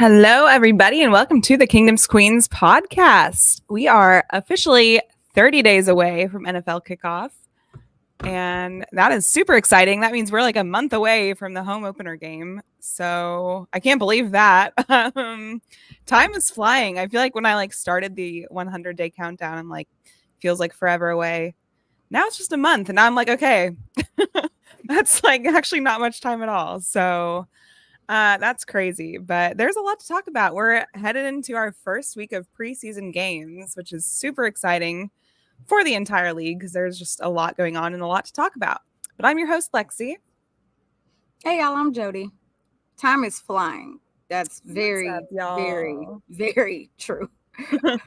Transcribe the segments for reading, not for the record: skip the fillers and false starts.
Hello, everybody, and welcome to the Kingdom's Queens podcast. We are officially 30 days away from NFL kickoff, and that is super exciting. That means we're like a month away from the home opener game, so I can't believe that. Time is flying. I feel like when I started the 100-day countdown, I'm like, feels like forever away. Now it's just a month, and I'm like, okay, that's like actually not much time at all. So that's crazy, but there's a lot to talk about. We're headed into our first week of preseason games, which is super exciting for the entire league because there's just a lot going on and a lot to talk about. But I'm your host, Lexi. Hey, y'all, I'm Jodi. Time is flying. That's very, very true.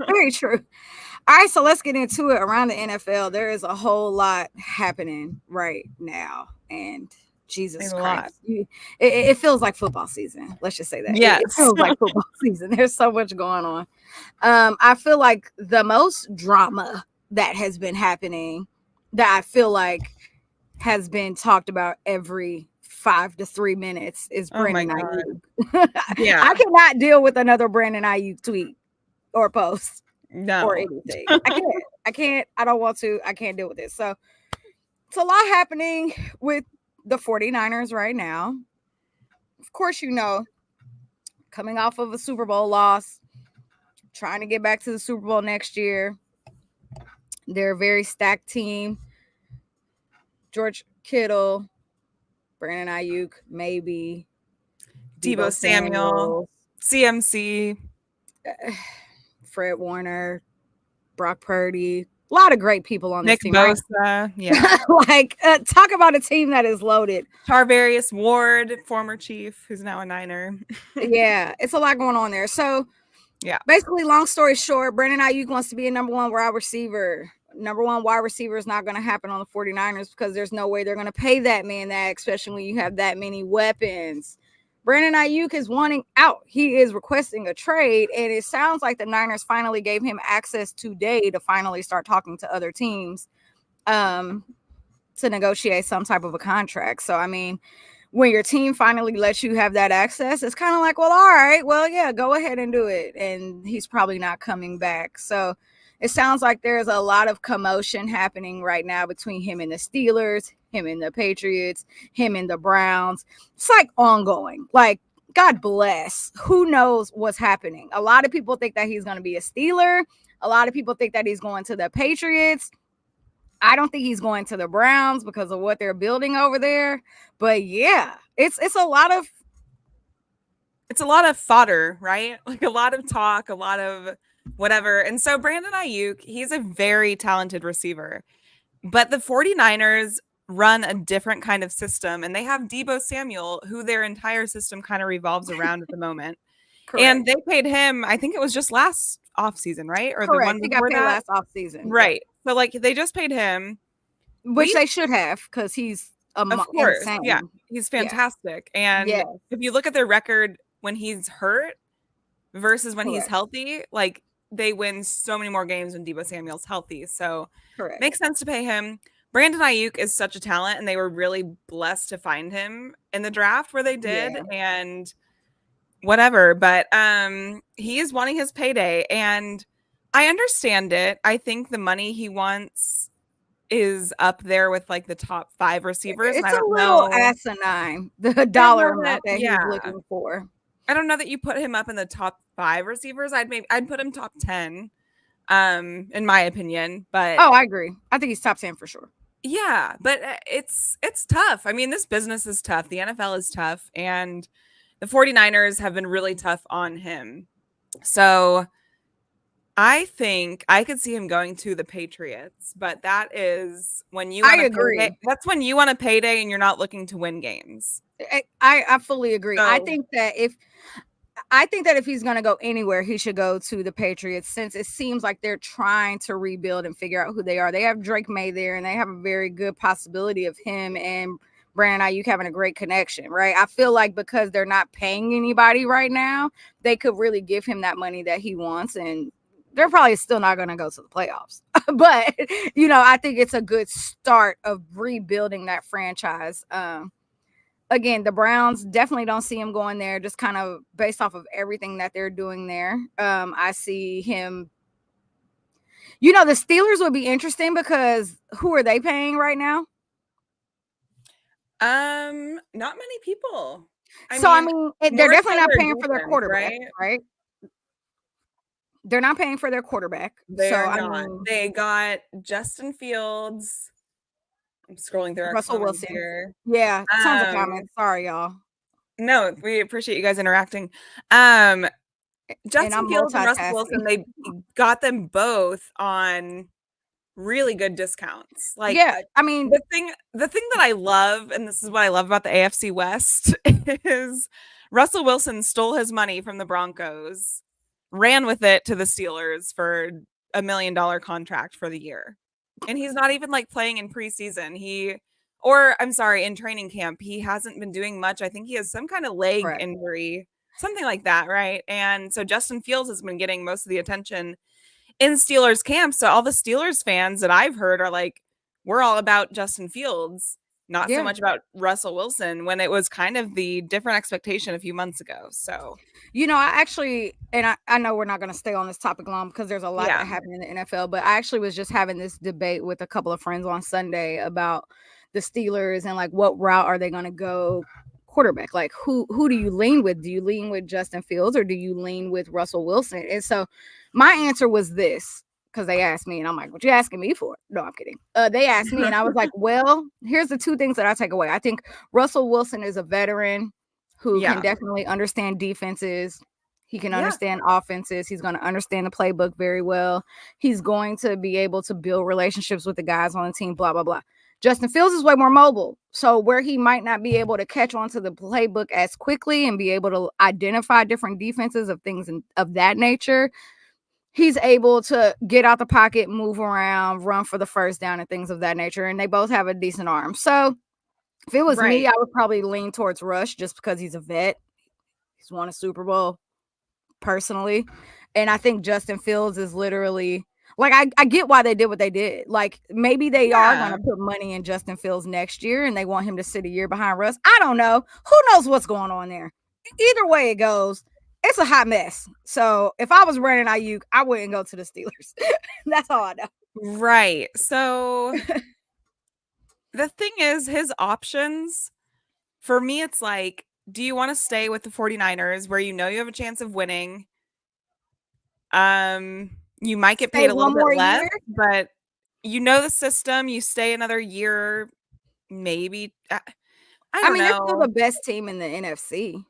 Very true. All right, so let's get into it. Around the NFL, there is a whole lot happening right now, and Jesus Christ. It feels like football season. Let's just say that. Yes. It feels like football season. There's so much going on. I feel like the most drama that has been happening that I feel like has been talked about every 5 to 3 minutes is Brandon Aiyuk. Yeah. I cannot deal with another Brandon Aiyuk tweet or post or anything. I can't. I don't want to. I can't deal with it. So it's a lot happening with the 49ers right now. Of course, coming off of a Super Bowl loss, trying to get back to the Super Bowl next year. They're a very stacked team. George Kittle, Brandon Aiyuk, maybe. Deebo Samuel, CMC, Fred Warner, Brock Purdy. A lot of great people on this team. Nick Bosa, yeah. Talk about a team that is loaded. Tarvarius Ward, former Chief, who's now a Niner. Yeah, it's a lot going on there. So, yeah. Basically, long story short, Brandon Aiyuk wants to be a number one wide receiver. Number one wide receiver is not going to happen on the 49ers because there's no way they're going to pay that man that, especially when you have that many weapons. Brandon Aiyuk is wanting out. He is requesting a trade, and it sounds like the Niners finally gave him access today to finally start talking to other teams to negotiate some type of a contract. So, I mean, when your team finally lets you have that access, it's kind of like, well, all right, well, yeah, go ahead and do it. And he's probably not coming back. So it sounds like there's a lot of commotion happening right now between him and the Steelers, him and the Patriots, him and the Browns. It's like ongoing. Like, God bless. Who knows what's happening? A lot of people think that he's going to be a Steeler. A lot of people think that he's going to the Patriots. I don't think he's going to the Browns because of what they're building over there. But yeah, it's a lot of fodder, right? Like a lot of talk, a lot of whatever. And so Brandon Aiyuk, he's a very talented receiver. But the 49ers run a different kind of system, and they have Deebo Samuel, who their entire system kind of revolves around at the moment. And they paid him, I think it was just last offseason, right? Or correct. The one he before got paid that? last offseason. Right. So they just paid him. Which they should have, because he's of course. Insane. Yeah. He's fantastic. Yeah. And if you look at their record when he's hurt versus when he's healthy, they win so many more games when Deebo Samuel's healthy. So makes sense to pay him. Brandon Aiyuk is such a talent, and they were really blessed to find him in the draft where they did. Yeah. And whatever. But he is wanting his payday, and I understand it. I think the money he wants is up there with the top 5 receivers. It's a little asinine, the dollar amount that he's looking for. I don't know that you put him up in the top 5 receivers. I'd put him top 10, in my opinion. But I agree. I think he's top 10 for sure. Yeah, but it's tough. I mean, this business is tough. The NFL is tough, and the 49ers have been really tough on him. So I think I could see him going to the Patriots, but that is when you want that's when you want a payday and you're not looking to win games. I fully agree. So, I think that if he's going to go anywhere, he should go to the Patriots, since it seems like they're trying to rebuild and figure out who they are. They have Drake May there, and they have a very good possibility of him and Brandon Aiyuk having a great connection, right? I feel like because they're not paying anybody right now, they could really give him that money that he wants, and they're probably still not going to go to the playoffs. But, I think it's a good start of rebuilding that franchise. again, the Browns definitely don't see him going there, just kind of based off of everything that they're doing there. I see him. The Steelers would be interesting because who are they paying right now? Not many people. I mean, they're definitely not paying for their defense, quarterback, right? They're not paying for their quarterback. They're not. They got Justin Fields. I'm scrolling through our Russell comments Wilson. here. Yeah, tons of comments. Sorry, y'all. No, we appreciate you guys interacting. Justin Fields and Russell Wilson, they got them both on really good discounts. Like, yeah, I mean, the thing that I love, and this is what I love about the AFC West, is Russell Wilson stole his money from the Broncos, ran with it to the Steelers for $1 million contract for the year. And he's not even like playing in preseason. In training camp. He hasn't been doing much. I think he has some kind of leg injury, something like that, right? And so Justin Fields has been getting most of the attention in Steelers camp. So all the Steelers fans that I've heard are like, we're all about Justin Fields, not so much about Russell Wilson, when it was kind of the different expectation a few months ago. So, I actually, and I know we're not going to stay on this topic long because there's a lot that happened in the NFL, but I actually was just having this debate with a couple of friends on Sunday about the Steelers and like what route are they going to go quarterback? Like who do you lean with? Do you lean with Justin Fields or do you lean with Russell Wilson? And so my answer was this, because they asked me and I'm like, what you asking me for? No, I'm kidding. They asked me and I was like, well, here's the two things that I take away. I think Russell Wilson is a veteran who can definitely understand defenses. He can understand offenses. He's going to understand the playbook very well. He's going to be able to build relationships with the guys on the team, blah, blah, blah. Justin Fields is way more mobile. So where he might not be able to catch on to the playbook as quickly and be able to identify different defenses of things of that nature, he's able to get out the pocket, move around, run for the first down and things of that nature. And they both have a decent arm. So if it was me, I would probably lean towards Rush just because he's a vet. He's won a Super Bowl personally. And I think Justin Fields is literally like, I get why they did what they did. Like maybe they are going to put money in Justin Fields next year and they want him to sit a year behind Russ. I don't know. Who knows what's going on there? Either way it goes, it's a hot mess. So if I was running Aiyuk, I wouldn't go to the Steelers. That's all I know. Right. So the thing is, his options, for me, it's like, do you want to stay with the 49ers where you have a chance of winning? You might get paid a little bit less, but the system, you stay another year, maybe. I don't know. They're still the best team in the NFC.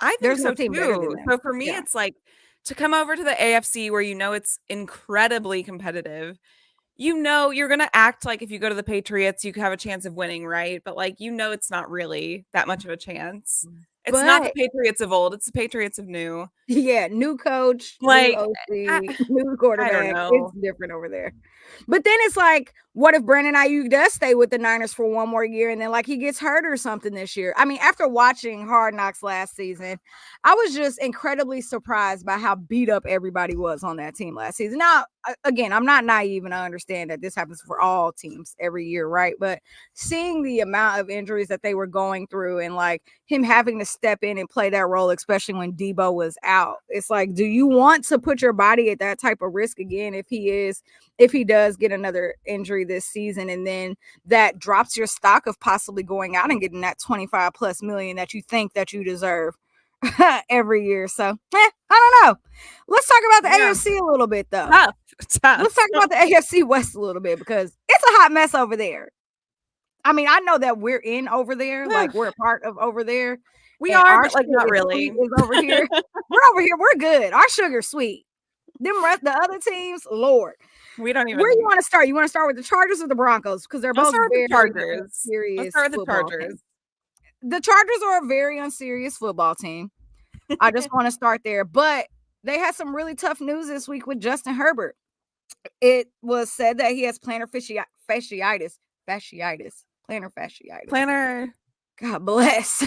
I think so too. So for me, it's like to come over to the AFC where it's incredibly competitive. You're going to act like if you go to the Patriots, you have a chance of winning, right? But it's not really that much of a chance. It's not the Patriots of old. It's the Patriots of new. Yeah, new coach, new OC, new quarterback. I don't know. It's different over there. But then it's like, what if Brandon Aiyuk does stay with the Niners for one more year and then he gets hurt or something this year? I mean, after watching Hard Knocks last season, I was just incredibly surprised by how beat up everybody was on that team last season. Now, again, I'm not naive and I understand that this happens for all teams every year, right? But seeing the amount of injuries that they were going through and him having to step in and play that role, especially when Debo was out, it's like, do you want to put your body at that type of risk again if he does get another injury this season, and then that drops your stock of possibly going out and getting that 25 plus million that you think that you deserve every year? So I don't know. Let's talk about the AFC a little bit though. Tough. Let's talk about the AFC West a little bit because it's a hot mess over there. I mean, I know that we're in over there, we're a part of over there. We are, but not really. Is over here. We're over here. We're good. Our sugar's sweet. The other teams, Lord. We don't even. Where you want to start? You want to start with the Chargers or the Broncos? Because they're both very serious. Let's start with the Chargers. The Chargers are a very unserious football team. I just want to start there. But they had some really tough news this week with Justin Herbert. It was said that he has plantar fasciitis. Plantar fasciitis. Plantar. God bless.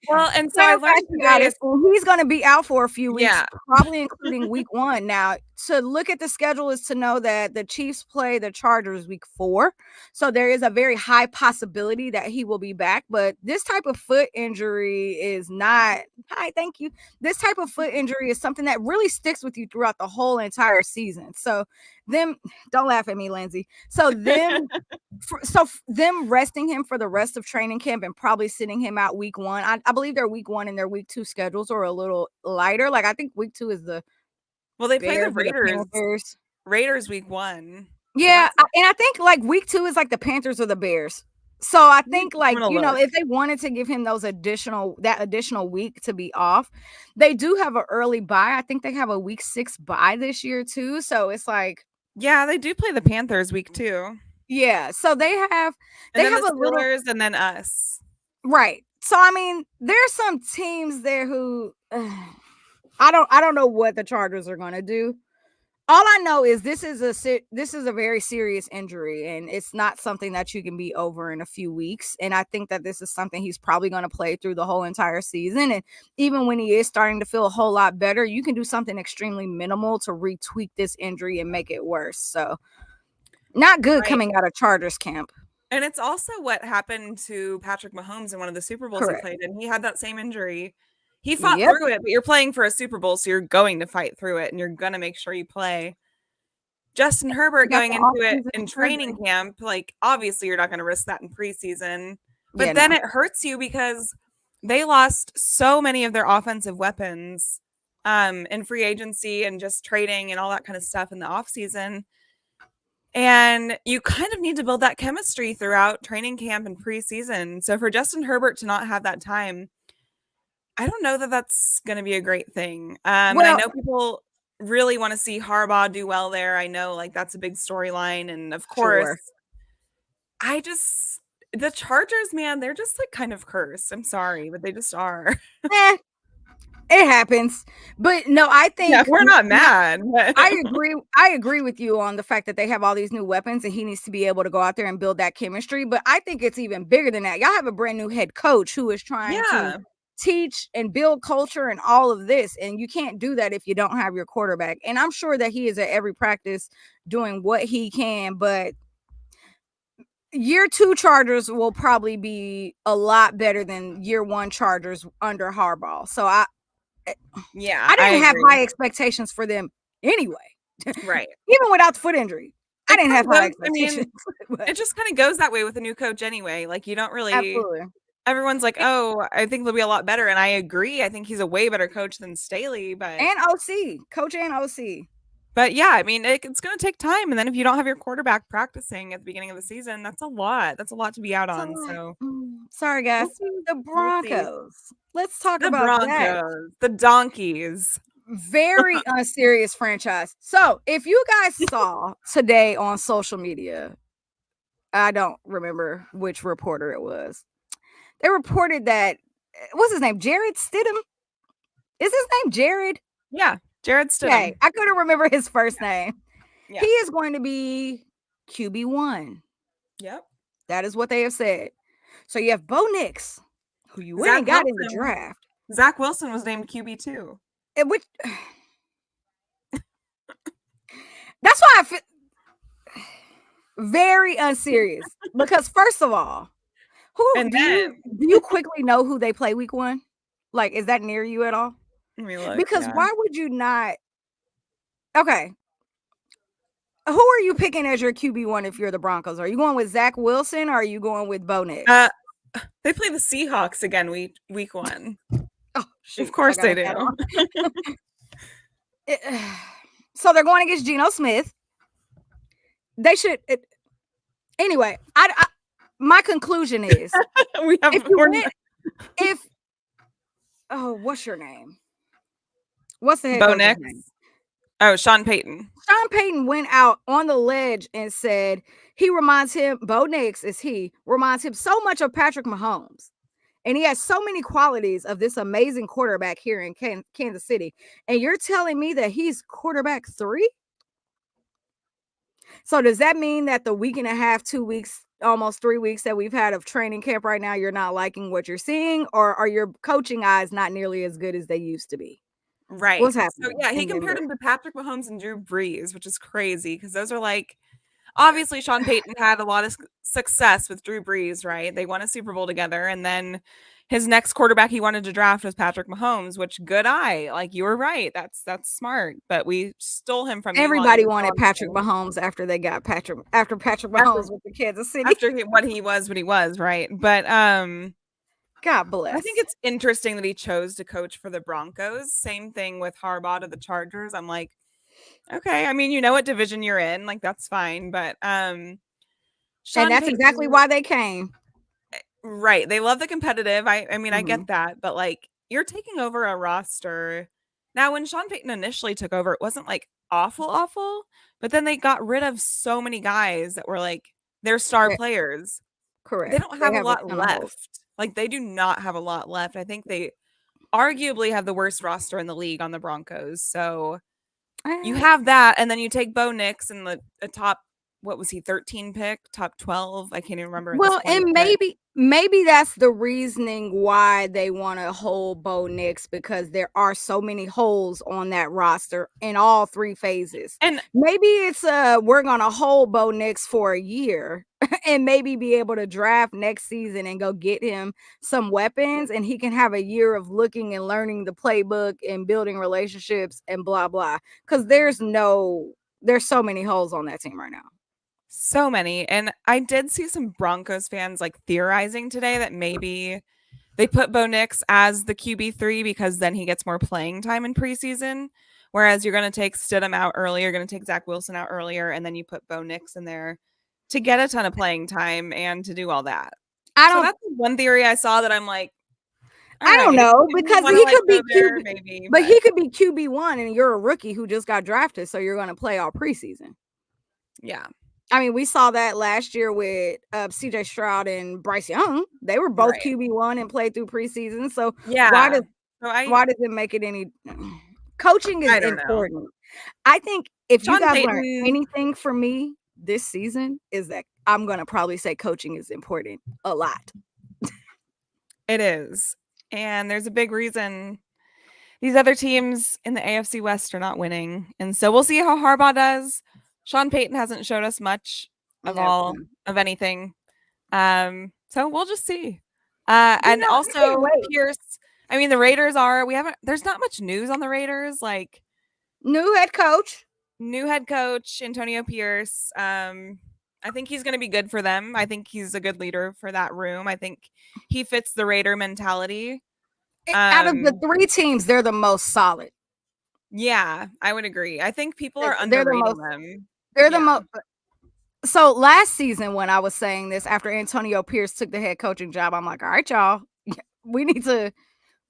Well, and so I learned today he's going to be out for a few weeks, Yeah. probably including week 1. Now, to look at the schedule is to know that the Chiefs play the Chargers week 4. So there is a very high possibility that he will be back. But this type of foot injury is not. Hi, thank you. This type of foot injury is something that really sticks with you throughout the whole entire season. So don't laugh at me, Lindsay. So them resting him for the rest of training camp and probably sitting him out week 1. I believe their week 1 and their week 2 schedules are a little lighter. Like I think week 2 is the they play the Raiders. Raiders week 1. Yeah, and I think like week 2 is like the Panthers or the Bears. So I think like if they wanted to give him that additional week to be off, they do have an early bye. I think they have a week 6 bye this year too. So it's like they do play the Panthers week 2. Yeah, so they have the Steelers and then us. Right. So I mean, there's some teams there who I don't know what the Chargers are going to do. All I know is this is a very serious injury, and it's not something that you can be over in a few weeks. And I think that this is something he's probably going to play through the whole entire season. And even when he is starting to feel a whole lot better, you can do something extremely minimal to retweak this injury and make it worse. So not good coming out of Chargers camp. And it's also what happened to Patrick Mahomes in one of the Super Bowls he played, and he had that same injury. He fought through it, but you're playing for a Super Bowl, so you're going to fight through it, and you're going to make sure you play. Justin Herbert going into it in training camp, like, obviously you're not going to risk that in preseason. But then it hurts you because they lost so many of their offensive weapons in free agency and just trading and all that kind of stuff in the offseason. And you kind of need to build that chemistry throughout training camp and preseason. So for Justin Herbert to not have that time, I don't know that that's going to be a great thing. And I know people really want to see Harbaugh do well there. I know like that's a big storyline. And of course, the Chargers, man, they're just like kind of cursed. I'm sorry, but they just are. It happens. But no, I think we're not mad. I agree with you on the fact that they have all these new weapons and he needs to be able to go out there and build that chemistry. But I think it's even bigger than that. Y'all have a brand new head coach who is trying to teach and build culture and all of this. And you can't do that if you don't have your quarterback. And I'm sure that he is at every practice doing what he can. But year 2 Chargers will probably be a lot better than year 1 Chargers under Harbaugh. So I didn't have high expectations for them anyway. Right. Even without the foot injury. I didn't have high expectations. I mean, it just kind of goes that way with a new coach anyway. Like you don't really everyone's like, oh, I think they'll be a lot better. And I agree. I think he's a way better coach than Staley, and OC. Coach and OC. But yeah, I mean, it's going to take time. And then if you don't have your quarterback practicing at the beginning of the season, that's a lot. That's a lot to be out on. So sorry, guys. The Broncos. Let's talk about the Broncos. The Donkeys. Very unserious franchise. So if you guys saw today on social media, I don't remember which reporter it was. They reported that, what's his name? Jared Stidham? Is his name Jared? Yeah. Jared Stidham. Okay, I couldn't remember his first name. Yeah. He is going to be QB1. Yep. That is what they have said. So you have Bo Nix, who you went and got in the draft. Zach Wilson was named QB2. Which that's why I feel very unserious. Because first of all, do you quickly know who they play week 1? Like, is that near you at all? Because why would you not? Okay. Who are you picking as your QB1 if you're the Broncos? Are you going with Zach Wilson or are you going with Bo Nix? They play the Seahawks again week 1. Oh, shoot, of course they do. So they're going against Geno Smith. They should. Anyway, my conclusion is what's your name? What's the head coach's name? Oh, Sean Payton. Sean Payton went out on the ledge and said Bo Nix reminds him so much of Patrick Mahomes. And he has so many qualities of this amazing quarterback here in Kansas City. And you're telling me that he's quarterback 3? So does that mean that the week and a half, 2 weeks almost 3 weeks that we've had of training camp right now, you're not liking what you're seeing, or are your coaching eyes not nearly as good as they used to be? Right. What's So happening yeah, he in compared Denver? him to Patrick Mahomes and Drew Brees, which is crazy because those are like obviously Sean Payton had a lot of success with Drew Brees, right? They won a Super Bowl together, and then his next quarterback he wanted to draft was Patrick Mahomes, which good eye. Like you were right. That's smart. But we stole him from you while he Everybody was wanted Patrick still Mahomes after they got Patrick after Mahomes with the Kansas City. after what he was, right? But God I bless. think it's interesting that he chose to coach for the Broncos. Same thing with Harbaugh to the Chargers. I'm like, okay, I mean, you know what division you're in, like that's fine. But And Sean that's exactly Payton, why they came. right? They love the competitive. I mean, I Mhm. get that, but like you're taking over a roster. Now, when Sean Payton initially took over, it wasn't like awful, but then they got rid of so many guys that were like their star Yeah, players. They correct. don't They have a have a lot ton of holes. left. Like they do not have a lot left. I think they arguably have the worst roster in the league on the Broncos. So you Eh, have that, and then you take Bo Nix in the a top, what was he, 13 pick, top 12? I can't even remember at this Well, point. and But maybe that's the reasoning why they want to hold Bo Nix, because there are so many holes on that roster in all three phases. and Maybe it's we're gonna hold Bo Nix for a year and maybe be able to draft next season and go get him some weapons, and he can have a year of looking and learning the playbook and building relationships and blah blah. Because there's so many holes on that team right now. so many. And I did see some Broncos fans like theorizing today that maybe they put Bo Nix as the QB3 because then he gets more playing time in preseason. Whereas you're going to take Stidham out early, you're going to take Zach Wilson out earlier, and then you put Bo Nix in there to get a ton of playing time and to do all that. I So don't that's one theory I saw that I'm like, all I don't right, know, if you because want to he like could go be there, QB, maybe, but but he could be QB1 and you're a rookie who just got drafted, so you're going to play all preseason. yeah, I mean, we saw that last year with CJ Stroud and Bryce Young. They were both right, QB1 and played through preseason. So why yeah. does So why does it make it any coaching is I don't know. important. I think if you Sean guys learn Payton, anything from me this season is that I'm going to probably say coaching is important a lot. it is, and there's a big reason these other teams in the AFC West are not winning, and so we'll see how Harbaugh does. Sean Payton hasn't showed us much of No, all of anything, so we'll just see. And you can also wait. Pierce. I mean, the Raiders are. We haven't. There's not much news on the Raiders. Like New head coach. new head coach Antonio Pierce. I think he's going to be good for them. I think he's a good leader for that room. I think he fits the Raider mentality. Out of the Um, three teams, they're the most solid. yeah, I would agree. I think people are They're the underrating most. them. They're the Yeah. most. So last season, when I was saying this, after Antonio Pierce took the head coaching job, I'm like, all right, y'all, we need to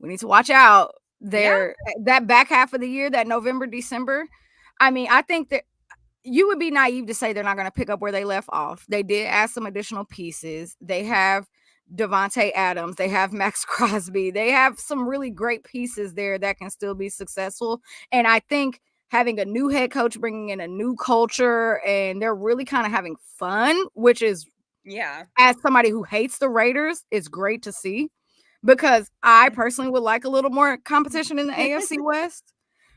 watch out Yeah. there. That back half of the year, that November, December. I mean, I think that you would be naive to say they're not going to pick up where they left off. They did add some additional pieces. They have Devontae Adams. They have Max Crosby. They have some really great pieces there that can still be successful. And I think having a new head coach, bringing in a new culture, and they're really kind of having fun, which is, Yeah. as somebody who hates the Raiders, is great to see, because I personally would like a little more competition in the AFC West.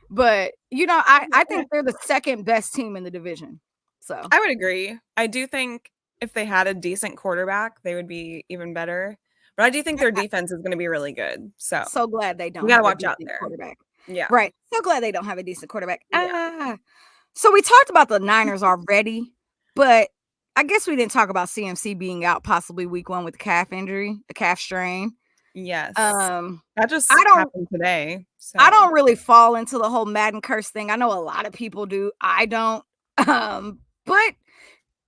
But I think they're the second best team in the division. So I would agree. I do think if they had a decent quarterback, they would be even better. But I do think their defense is going to be really good. So so glad they we don't got to have a watch out decent there. quarterback. Yeah. Right. So glad they don't have a decent quarterback. Yeah. So we talked about the Niners already, but I guess we didn't talk about CMC being out possibly week 1 with a calf injury, a calf strain. Yes. Um, That just I don't happened today. I So don't really fall into the whole Madden curse thing. I know a lot of people do. I don't. But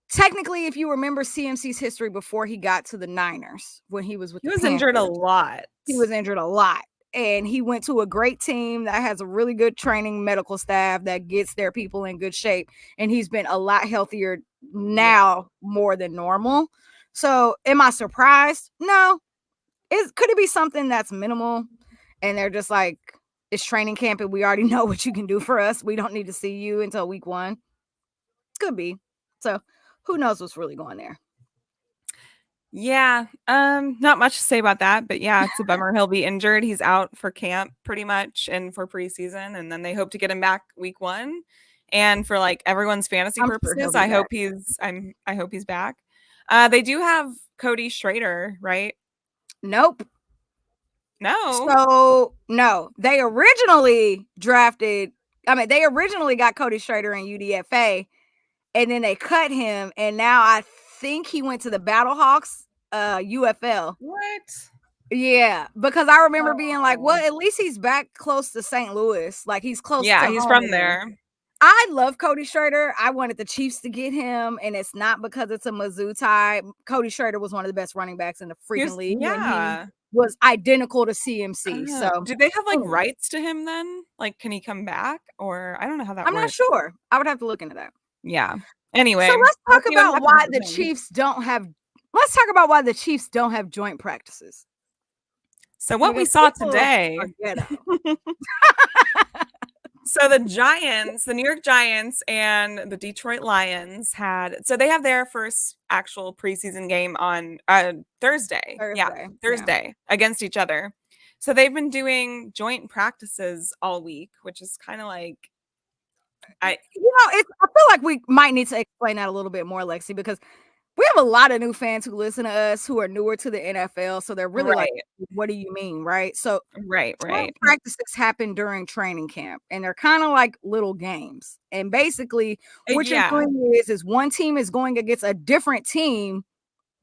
technically, if you remember CMC's history before he got to the Niners, when he was with he the was injured a Panthers, lot. he was injured a lot. And he went to a great team that has a really good training medical staff that gets their people in good shape. And he's been a lot healthier now more than normal. So am I surprised? No. Could it be something that's minimal? And they're just like, it's training camp and we already know what you can do for us. We don't need to see you until week 1. Could be. So who knows what's really going there. Yeah. Not much to say about that, but yeah, it's a bummer. He'll be injured. He's out for camp pretty much and for preseason, and then they hope to get him back week 1. And for like everyone's fantasy I'm sure he'll purposes, be I hope back. I hope he's back. They do have Cody Schrader, right? Nope. No. So no, they originally got Cody Schrader in UDFA, and then they cut him, and now I think he went to the Battlehawks, UFL. What? Yeah, because I remember being like, well, Oh. at least he's back close to St. Louis. Like he's close Yeah, to he's home from again. there. I love Cody Schrader. I wanted the Chiefs to get him, and it's not because it's a Mizzou tie. Cody Schrader was one of the best running backs in the freaking league, and he Yeah. was identical to CMC. Oh, So do they have like boom. rights to him then? Like, can he come back? Or I don't know how that I'm not works. sure. I would have to look into that. Yeah. So Anyway, let's we'll talk see what about happens why with the him. Chiefs don't have. Let's talk about why the Chiefs don't have joint practices. So what we Because saw people today. are ghetto. So the Giants, the New York Giants and the Detroit Lions they have their first actual preseason game on Thursday. Yeah, Thursday against each other. So they've been doing joint practices all week, which is kind of like I feel like we might need to explain that a little bit more, Lexi, because we have a lot of new fans who listen to us who are newer to the NFL. So they're really like, what do you mean? Right. So right. practices happen during training camp, and they're kind of like little games. And basically what you're doing is one team is going against a different team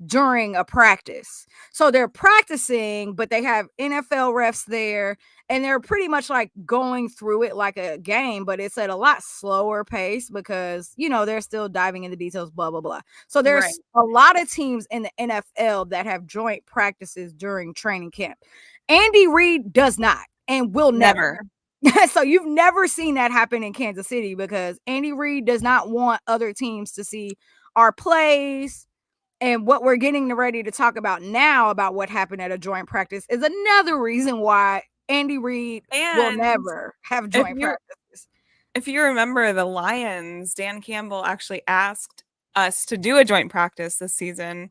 during a practice. So they're practicing, but they have NFL refs there, and they're pretty much like going through it like a game, but it's at a lot slower pace because, they're still diving into details, blah, blah, blah. So there's a lot of teams in the NFL that have joint practices during training camp. Andy Reid does not and will never. So you've never seen that happen in Kansas City because Andy Reid does not want other teams to see our plays. And what we're getting ready to talk about now about what happened at a joint practice is another reason why Andy Reid will never have joint practices. If you remember the Lions, Dan Campbell actually asked us to do a joint practice this season.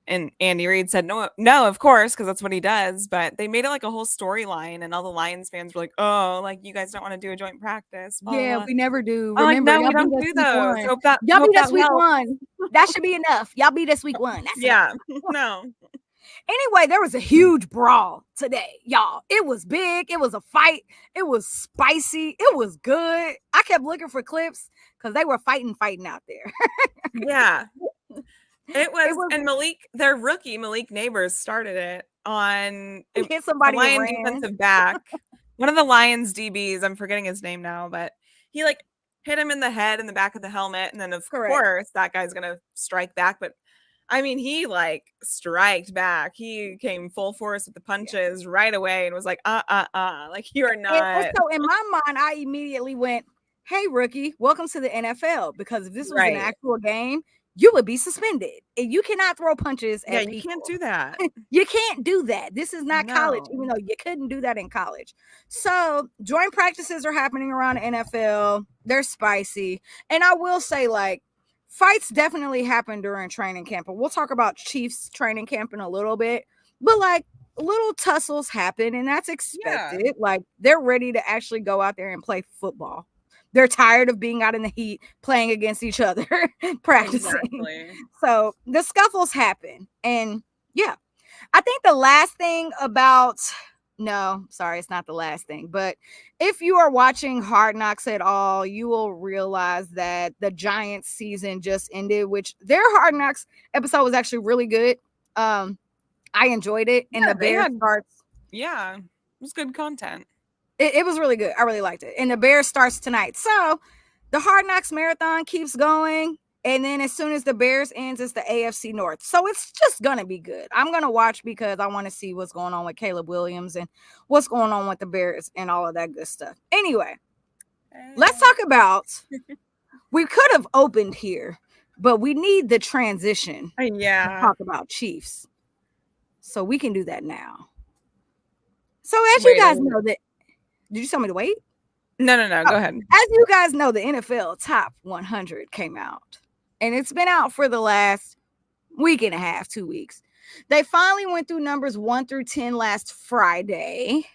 And Andy Reid said, no, of course, because that's what he does. But they made it like a whole storyline, and all the Lions fans were like, oh, like you guys don't want to do a joint practice. Blah, yeah, blah. we never do. I'm Remember, like, no, we don't do those. Y'all beat us week 1. That should be enough. Y'all beat us week 1. That's enough. No. Anyway, there was a huge brawl today, y'all. It was big. It was a fight. It was spicy. It was good. I kept looking for clips because they were fighting out there. Yeah. It was, and their rookie, Malik Neighbors, started it on hit somebody Lion defensive back. One of the Lions DBs, I'm forgetting his name now, but he like hit him in the head in the back of the helmet. And then of course that guy's going to strike back. But I mean, he like striked back. He came full force with the punches right away and was like, like you are not. And so in my mind, I immediately went, hey, rookie, welcome to the NFL. Because if this was an actual game, you would be suspended. And you cannot throw punches at people. You can't do that. You can't do that. This is not college, even though you couldn't do that in college. So joint practices are happening around the NFL. They're spicy. And I will say, like, fights definitely happen during training camp. And we'll talk about Chiefs training camp in a little bit. But, like, little tussles happen, and that's expected. Yeah. Like, they're ready to actually go out there and play football. They're tired of being out in the heat, playing against each other, practicing. Exactly. So the scuffles happen. And yeah, I think the last thing it's not the last thing. But if you are watching Hard Knocks at all, you will realize that the Giants season just ended, which their Hard Knocks episode was actually really good. I enjoyed it. And the Bears starts. Yeah, it was good content. It was really good. I really liked it. And the Bears starts tonight. So the Hard Knocks marathon keeps going. And then as soon as the Bears ends, it's the AFC North. So it's just going to be good. I'm going to watch because I want to see what's going on with Caleb Williams and what's going on with the Bears and all of that good stuff. Anyway, let's talk about, we could have opened here, but we need the transition to talk about Chiefs. So we can do that now. So as you guys know that, did you tell me to wait? No. Go ahead. As you guys know, the NFL Top 100 came out. And it's been out for the last week and a half, 2 weeks. They finally went through numbers 1 through 10 last Friday.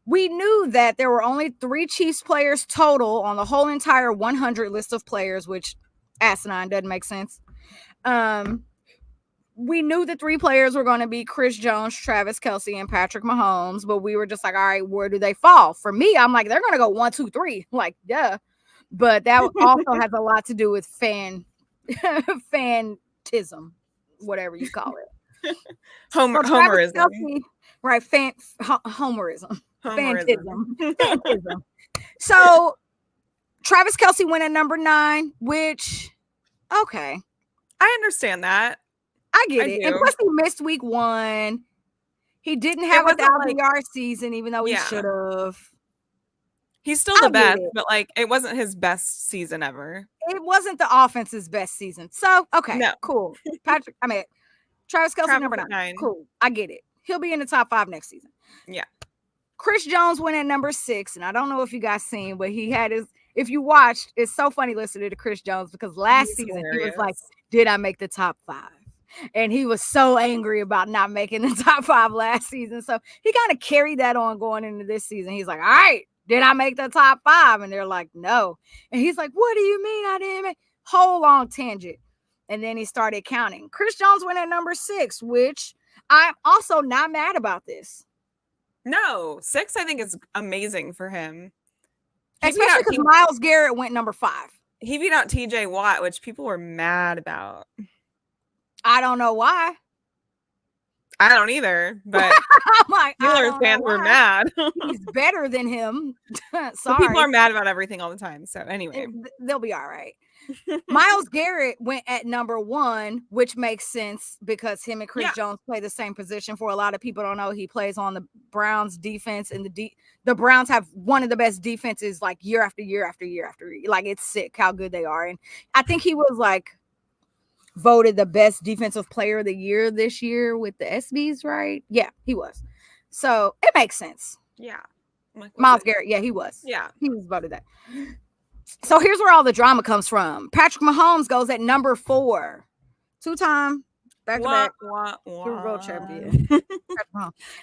We knew that there were only 3 Chiefs players total on the whole entire 100 list of players, which asinine, doesn't make sense. We knew the 3 players were going to be Chris Jones, Travis Kelce, and Patrick Mahomes, but we were just like, all right, where do they fall? For me, I'm like, they're going to go 1, 2, 3. Like, yeah. But that also has a lot to do with fantism, whatever you call it. Homerism. Kelce, right, homerism. Fantism. So Travis Kelce went at number 9, which, okay. I understand that. I get it. And plus he missed week 1. He didn't have an LDR season, even though he should have. He's still the best, but like it wasn't his best season ever. It wasn't the offense's best season. So, okay, cool. Travis Kelce, number 9. Cool. I get it. He'll be in the top 5 next season. Yeah. Chris Jones went at number 6, and I don't know if you guys seen, but he had if you watched, it's so funny listening to Chris Jones because last season he was like, did I make the top 5? And he was so angry about not making the top 5 last season. So he kind of carried that on going into this season. He's like, all right, did I make the top 5? And they're like, no. And he's like, what do you mean I didn't make? Whole long tangent. And then he started counting. Chris Jones went at number 6, which I'm also not mad about this. No, 6 I think is amazing for him. Especially because Myles Garrett went number 5. He beat out TJ Watt, which people were mad about. I don't know why. I don't either, but Steelers fans were mad. He's better than him. Sorry. People are mad about everything all the time. So anyway. They'll be all right. Myles Garrett went at number 1, which makes sense because him and Chris Jones play the same position. For a lot of people don't know, he plays on the Browns defense, and the Browns have one of the best defenses like year after year after year after year. Like it's sick how good they are. And I think he was like voted the best defensive player of the year this year with the SBs, right? Yeah, he was. So it makes sense. Yeah. Myles Garrett, yeah, he was. Yeah. He was voted that. So here's where all the drama comes from. Patrick Mahomes goes at number 4. 2-time, back-to-back Super Bowl champion.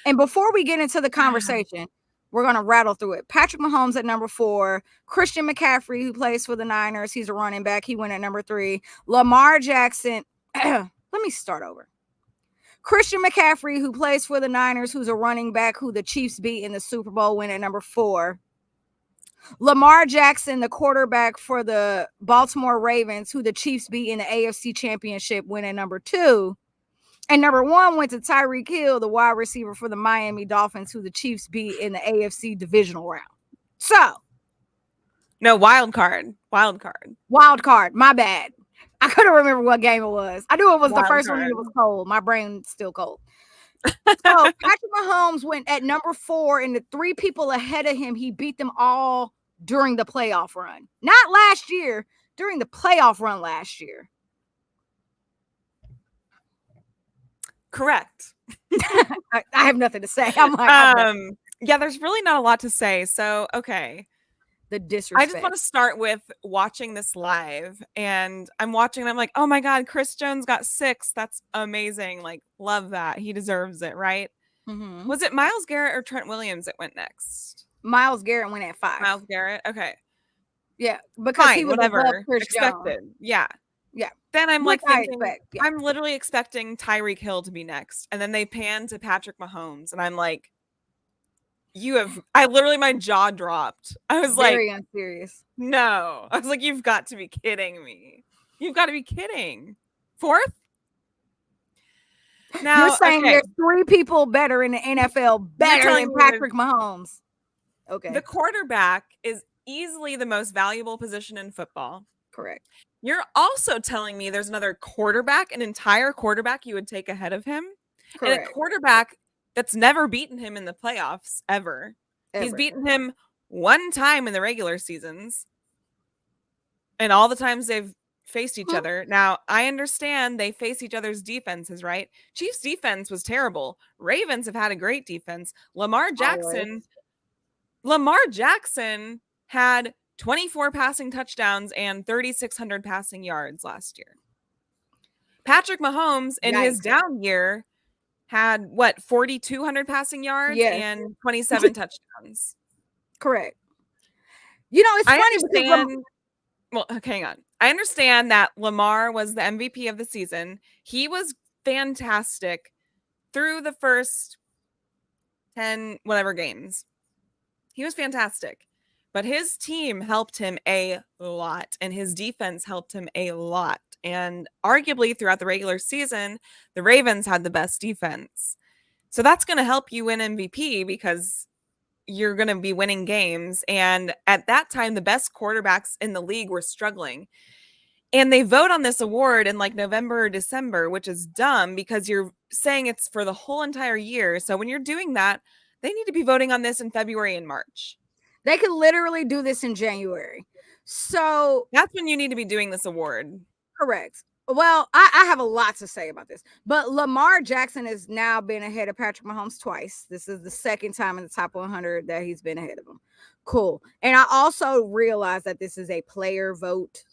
And before we get into the conversation, we're going to rattle through it. Patrick Mahomes at number 4. Christian McCaffrey, who plays for the Niners. He's a running back. He went at number 3. Lamar Jackson. Let me start over. Christian McCaffrey, who plays for the Niners, who's a running back, who the Chiefs beat in the Super Bowl, went at number 4. Lamar Jackson, the quarterback for the Baltimore Ravens, who the Chiefs beat in the AFC Championship, went at number 2. And number 1 went to Tyreek Hill, the wide receiver for the Miami Dolphins, who the Chiefs beat in the AFC divisional round. So. No, wild card. My bad. I couldn't remember what game it was. I knew it was the first one. It was cold. My brain's still cold. So Patrick Mahomes went at number 4, and the 3 people ahead of him, he beat them all during the playoff run. Not last year, during the playoff run last year. Correct. I have nothing to say. I'm like, yeah, there's really not a lot to say. So, okay. The disrespect. I just want to start with watching this live, and I'm watching and I'm like, oh my God, Chris Jones got 6. That's amazing. Like, love that. He deserves it, right? Mm-hmm. Was it Myles Garrett or Trent Williams that went next? Myles Garrett went at 5. Myles Garrett? Okay. Yeah, because he was whatever. Chris Expected. Jones. Yeah. Yeah. Then I'm like thinking, I'm literally expecting Tyreek Hill to be next. And then they pan to Patrick Mahomes. And I'm like, my jaw dropped. I was very unserious. No. I was like, you've got to be kidding me. You've got to be kidding. 4th? Now, you're saying there's 3 people better in the NFL better than Patrick Mahomes. Okay. The quarterback is easily the most valuable position in football. Correct. You're also telling me there's another quarterback, an entire quarterback you would take ahead of him? Correct. And a quarterback that's never beaten him in the playoffs ever. He's beaten him 1 time in the regular seasons. And all the times they've faced each other. Now, I understand they face each other's defenses, right? Chiefs defense was terrible. Ravens have had a great defense. Lamar Jackson had 24 passing touchdowns and 3,600 passing yards last year. Patrick Mahomes in his down year had what 4,200 passing yards and 27 touchdowns. Correct. You know, it's funny because well, okay, hang on. I understand that Lamar was the MVP of the season. He was fantastic through the first 10 whatever games. He was fantastic. But his team helped him a lot, and his defense helped him a lot. And arguably throughout the regular season, the Ravens had the best defense. So that's going to help you win MVP because you're going to be winning games. And at that time, the best quarterbacks in the league were struggling. And they vote on this award in like November or December, which is dumb because you're saying it's for the whole entire year. So when you're doing that, they need to be voting on this in February and March. They could literally do this in January. So that's when you need to be doing this award. Correct. Well, I have a lot to say about this, but Lamar Jackson has now been ahead of Patrick Mahomes twice. This is the second time in the top 100 that he's been ahead of him. Cool. And I also realize that this is a player vote.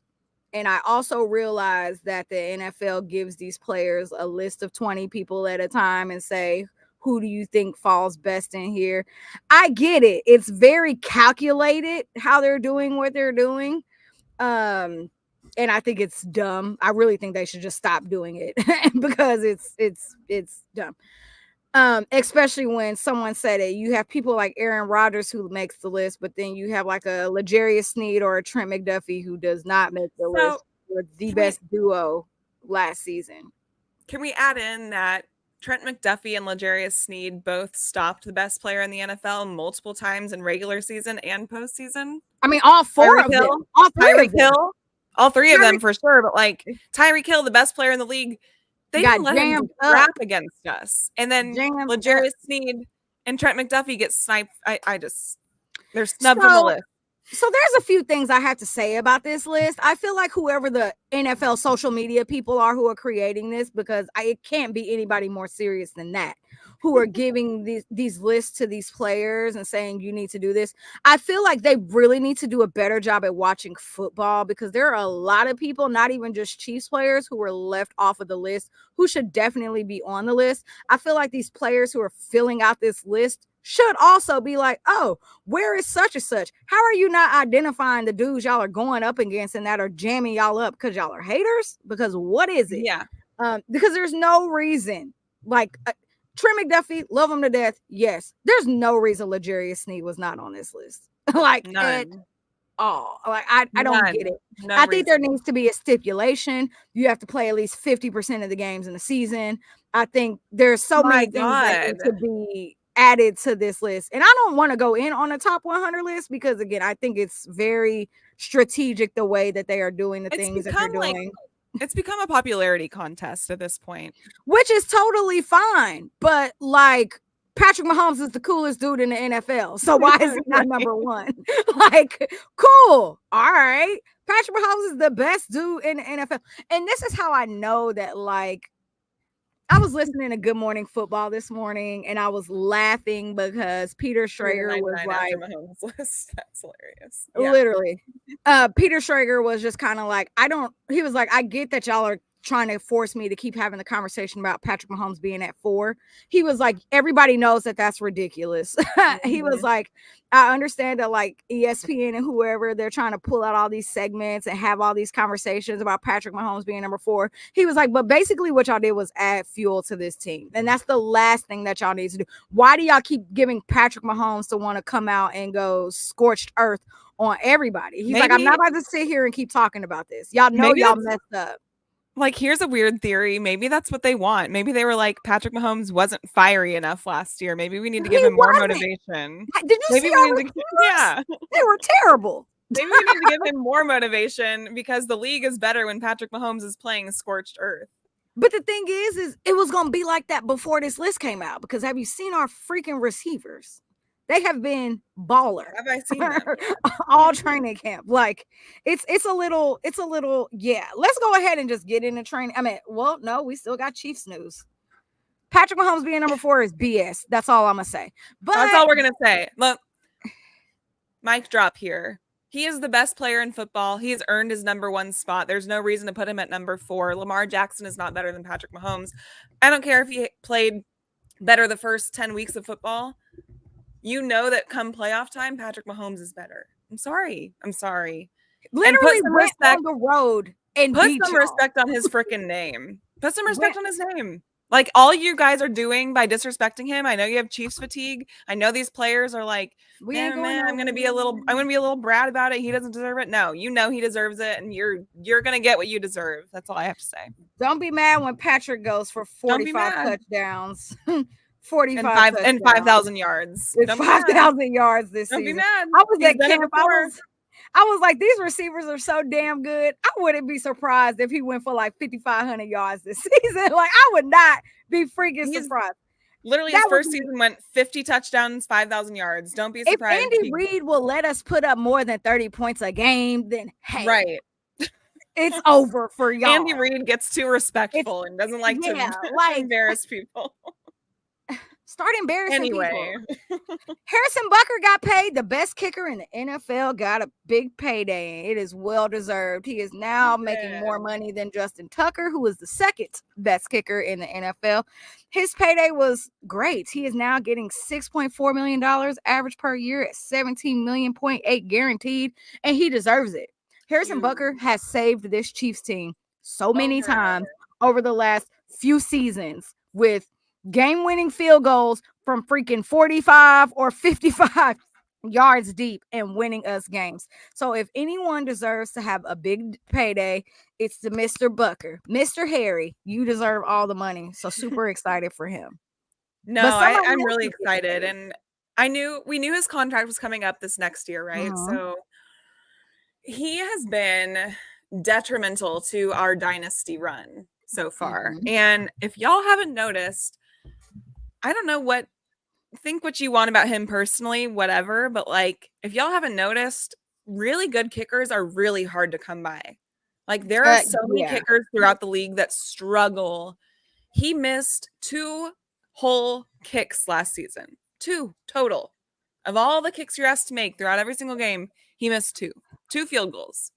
And I also realize that the NFL gives these players a list of 20 people at a time and say, who do you think falls best in here? I get it. It's very calculated how they're doing what they're doing. And I think it's dumb. I really think they should just stop doing it because it's dumb. Especially when someone said it, you have people like Aaron Rodgers who makes the list, but then you have like a L'Jarius Sneed or a Trent McDuffie who does not make the list. With the best duo last season. Can we add in that Trent McDuffie and L'Jarius Sneed both stopped the best player in the NFL multiple times in regular season and postseason? I mean, all four of them. All three of them. All three of them for sure, but like Tyreek Hill, the best player in the league, they didn't let him rap against us. And then L'Jarius Sneed and Trent McDuffie get sniped. They're snubbed from the list. So there's a few things I have to say about this list. I feel like whoever the NFL social media people are who are creating this, because it can't be anybody more serious than that, who are giving these lists to these players and saying you need to do this. I feel like they really need to do a better job at watching football, because there are a lot of people, not even just Chiefs players, who were left off of the list who should definitely be on the list. I feel like these players who are filling out this list should also be like, oh, where is such and such? How are you not identifying the dudes y'all are going up against and that are jamming y'all up because y'all are haters? Because what is it? Yeah. Because there's no reason. Like Trent McDuffie, love him to death. Yes. There's no reason L'Jarius Sneed was not on this list. Like at all. Like I don't get it. I think there needs to be a stipulation. You have to play at least 50% of the games in the season. I think there's so many things that need to be added to this list. And I don't want to go in on the top 100 list because, again, I think it's very strategic the way that they are doing the things that they're doing. It's become a popularity contest at this point, which is totally fine. But like Patrick Mahomes is the coolest dude in the NFL. So why is he not number one? Like, cool. All right. Patrick Mahomes is the best dude in the NFL. And this is how I know that, like, I was listening to Good Morning Football this morning and I was laughing because Peter Schrager was like, that's hilarious. Literally. Peter Schrager was just kind of like, he was like, I get that y'all are trying to force me to keep having the conversation about Patrick Mahomes being at 4. He was like, everybody knows that that's ridiculous. Mm-hmm. He was like, I understand that like ESPN and whoever, they're trying to pull out all these segments and have all these conversations about Patrick Mahomes being number 4. He was like, but basically what y'all did was add fuel to this team. And that's the last thing that y'all need to do. Why do y'all keep giving Patrick Mahomes to want to come out and go scorched earth on everybody? He's like, I'm not about to sit here and keep talking about this. Y'all know y'all messed up. Like, here's a weird theory. Maybe that's what they want. Maybe they were like, Patrick Mahomes wasn't fiery enough last year. Maybe we need to give him more motivation. Did you see all yeah. They were terrible. Maybe we need to give him more motivation because the league is better when Patrick Mahomes is playing scorched earth. But the thing is it was going to be like that before this list came out, because have you seen our freaking receivers? They have been baller. Have I seen them? All training camp. Like it's a little, yeah. Let's go ahead and just get into training. I mean, well, no, we still got Chiefs news. Patrick Mahomes being number 4 is BS. That's all I'm gonna say. But that's all we're gonna say. Look, mic drop here. He is the best player in football. He has earned his number 1 spot. There's no reason to put him at number 4. Lamar Jackson is not better than Patrick Mahomes. I don't care if he played better the first 10 weeks of football. You know that come playoff time, Patrick Mahomes is better. I'm sorry. Literally went on the road and put some respect on his freaking name. Put some respect on his name. Like, all you guys are doing by disrespecting him. I know you have Chiefs fatigue. I know these players are like, man, I'm gonna be a little brat about it. He doesn't deserve it. No, you know he deserves it, and you're gonna get what you deserve. That's all I have to say. Don't be mad when Patrick goes for 45 touchdowns. 45 and 5,000 yards. 5,000 yards this season. Don't be mad. I was at camp. I was like, these receivers are so damn good. I wouldn't be surprised if he went for like 5,500 yards this season. Like, I would not be freaking surprised. Literally, his first season went 50 touchdowns, 5,000 yards. Don't be surprised. If Andy Reid will let us put up more than 30 points a game, then hey, right, it's over for y'all. Andy Reid gets too respectful and doesn't like to embarrass people. Start embarrassing people. Harrison Butker got paid. The best kicker in the NFL got a big payday. It is well deserved. He is now making more money than Justin Tucker, who was the second best kicker in the NFL. His payday was great. He is now getting $6.4 million average per year at $17.8 million guaranteed, and he deserves it. Harrison Butker has saved this Chiefs team so many times over the last few seasons with game-winning field goals from freaking 45 or 55 yards deep and winning us games. So if anyone deserves to have a big payday, it's the Mr. Butker. Mr. Harry, you deserve all the money. So super excited for him. No, I'm really excited. And we knew his contract was coming up this next year, right? So he has been detrimental to our dynasty run so far. And if y'all haven't noticed, I don't know think what you want about him personally, whatever, but like, if y'all haven't noticed, really good kickers are really hard to come by. Like, there are so many kickers throughout the league that struggle. He missed 2 whole kicks last season. 2 total. Of all the kicks you're asked to make throughout every single game, he missed 2 field goals.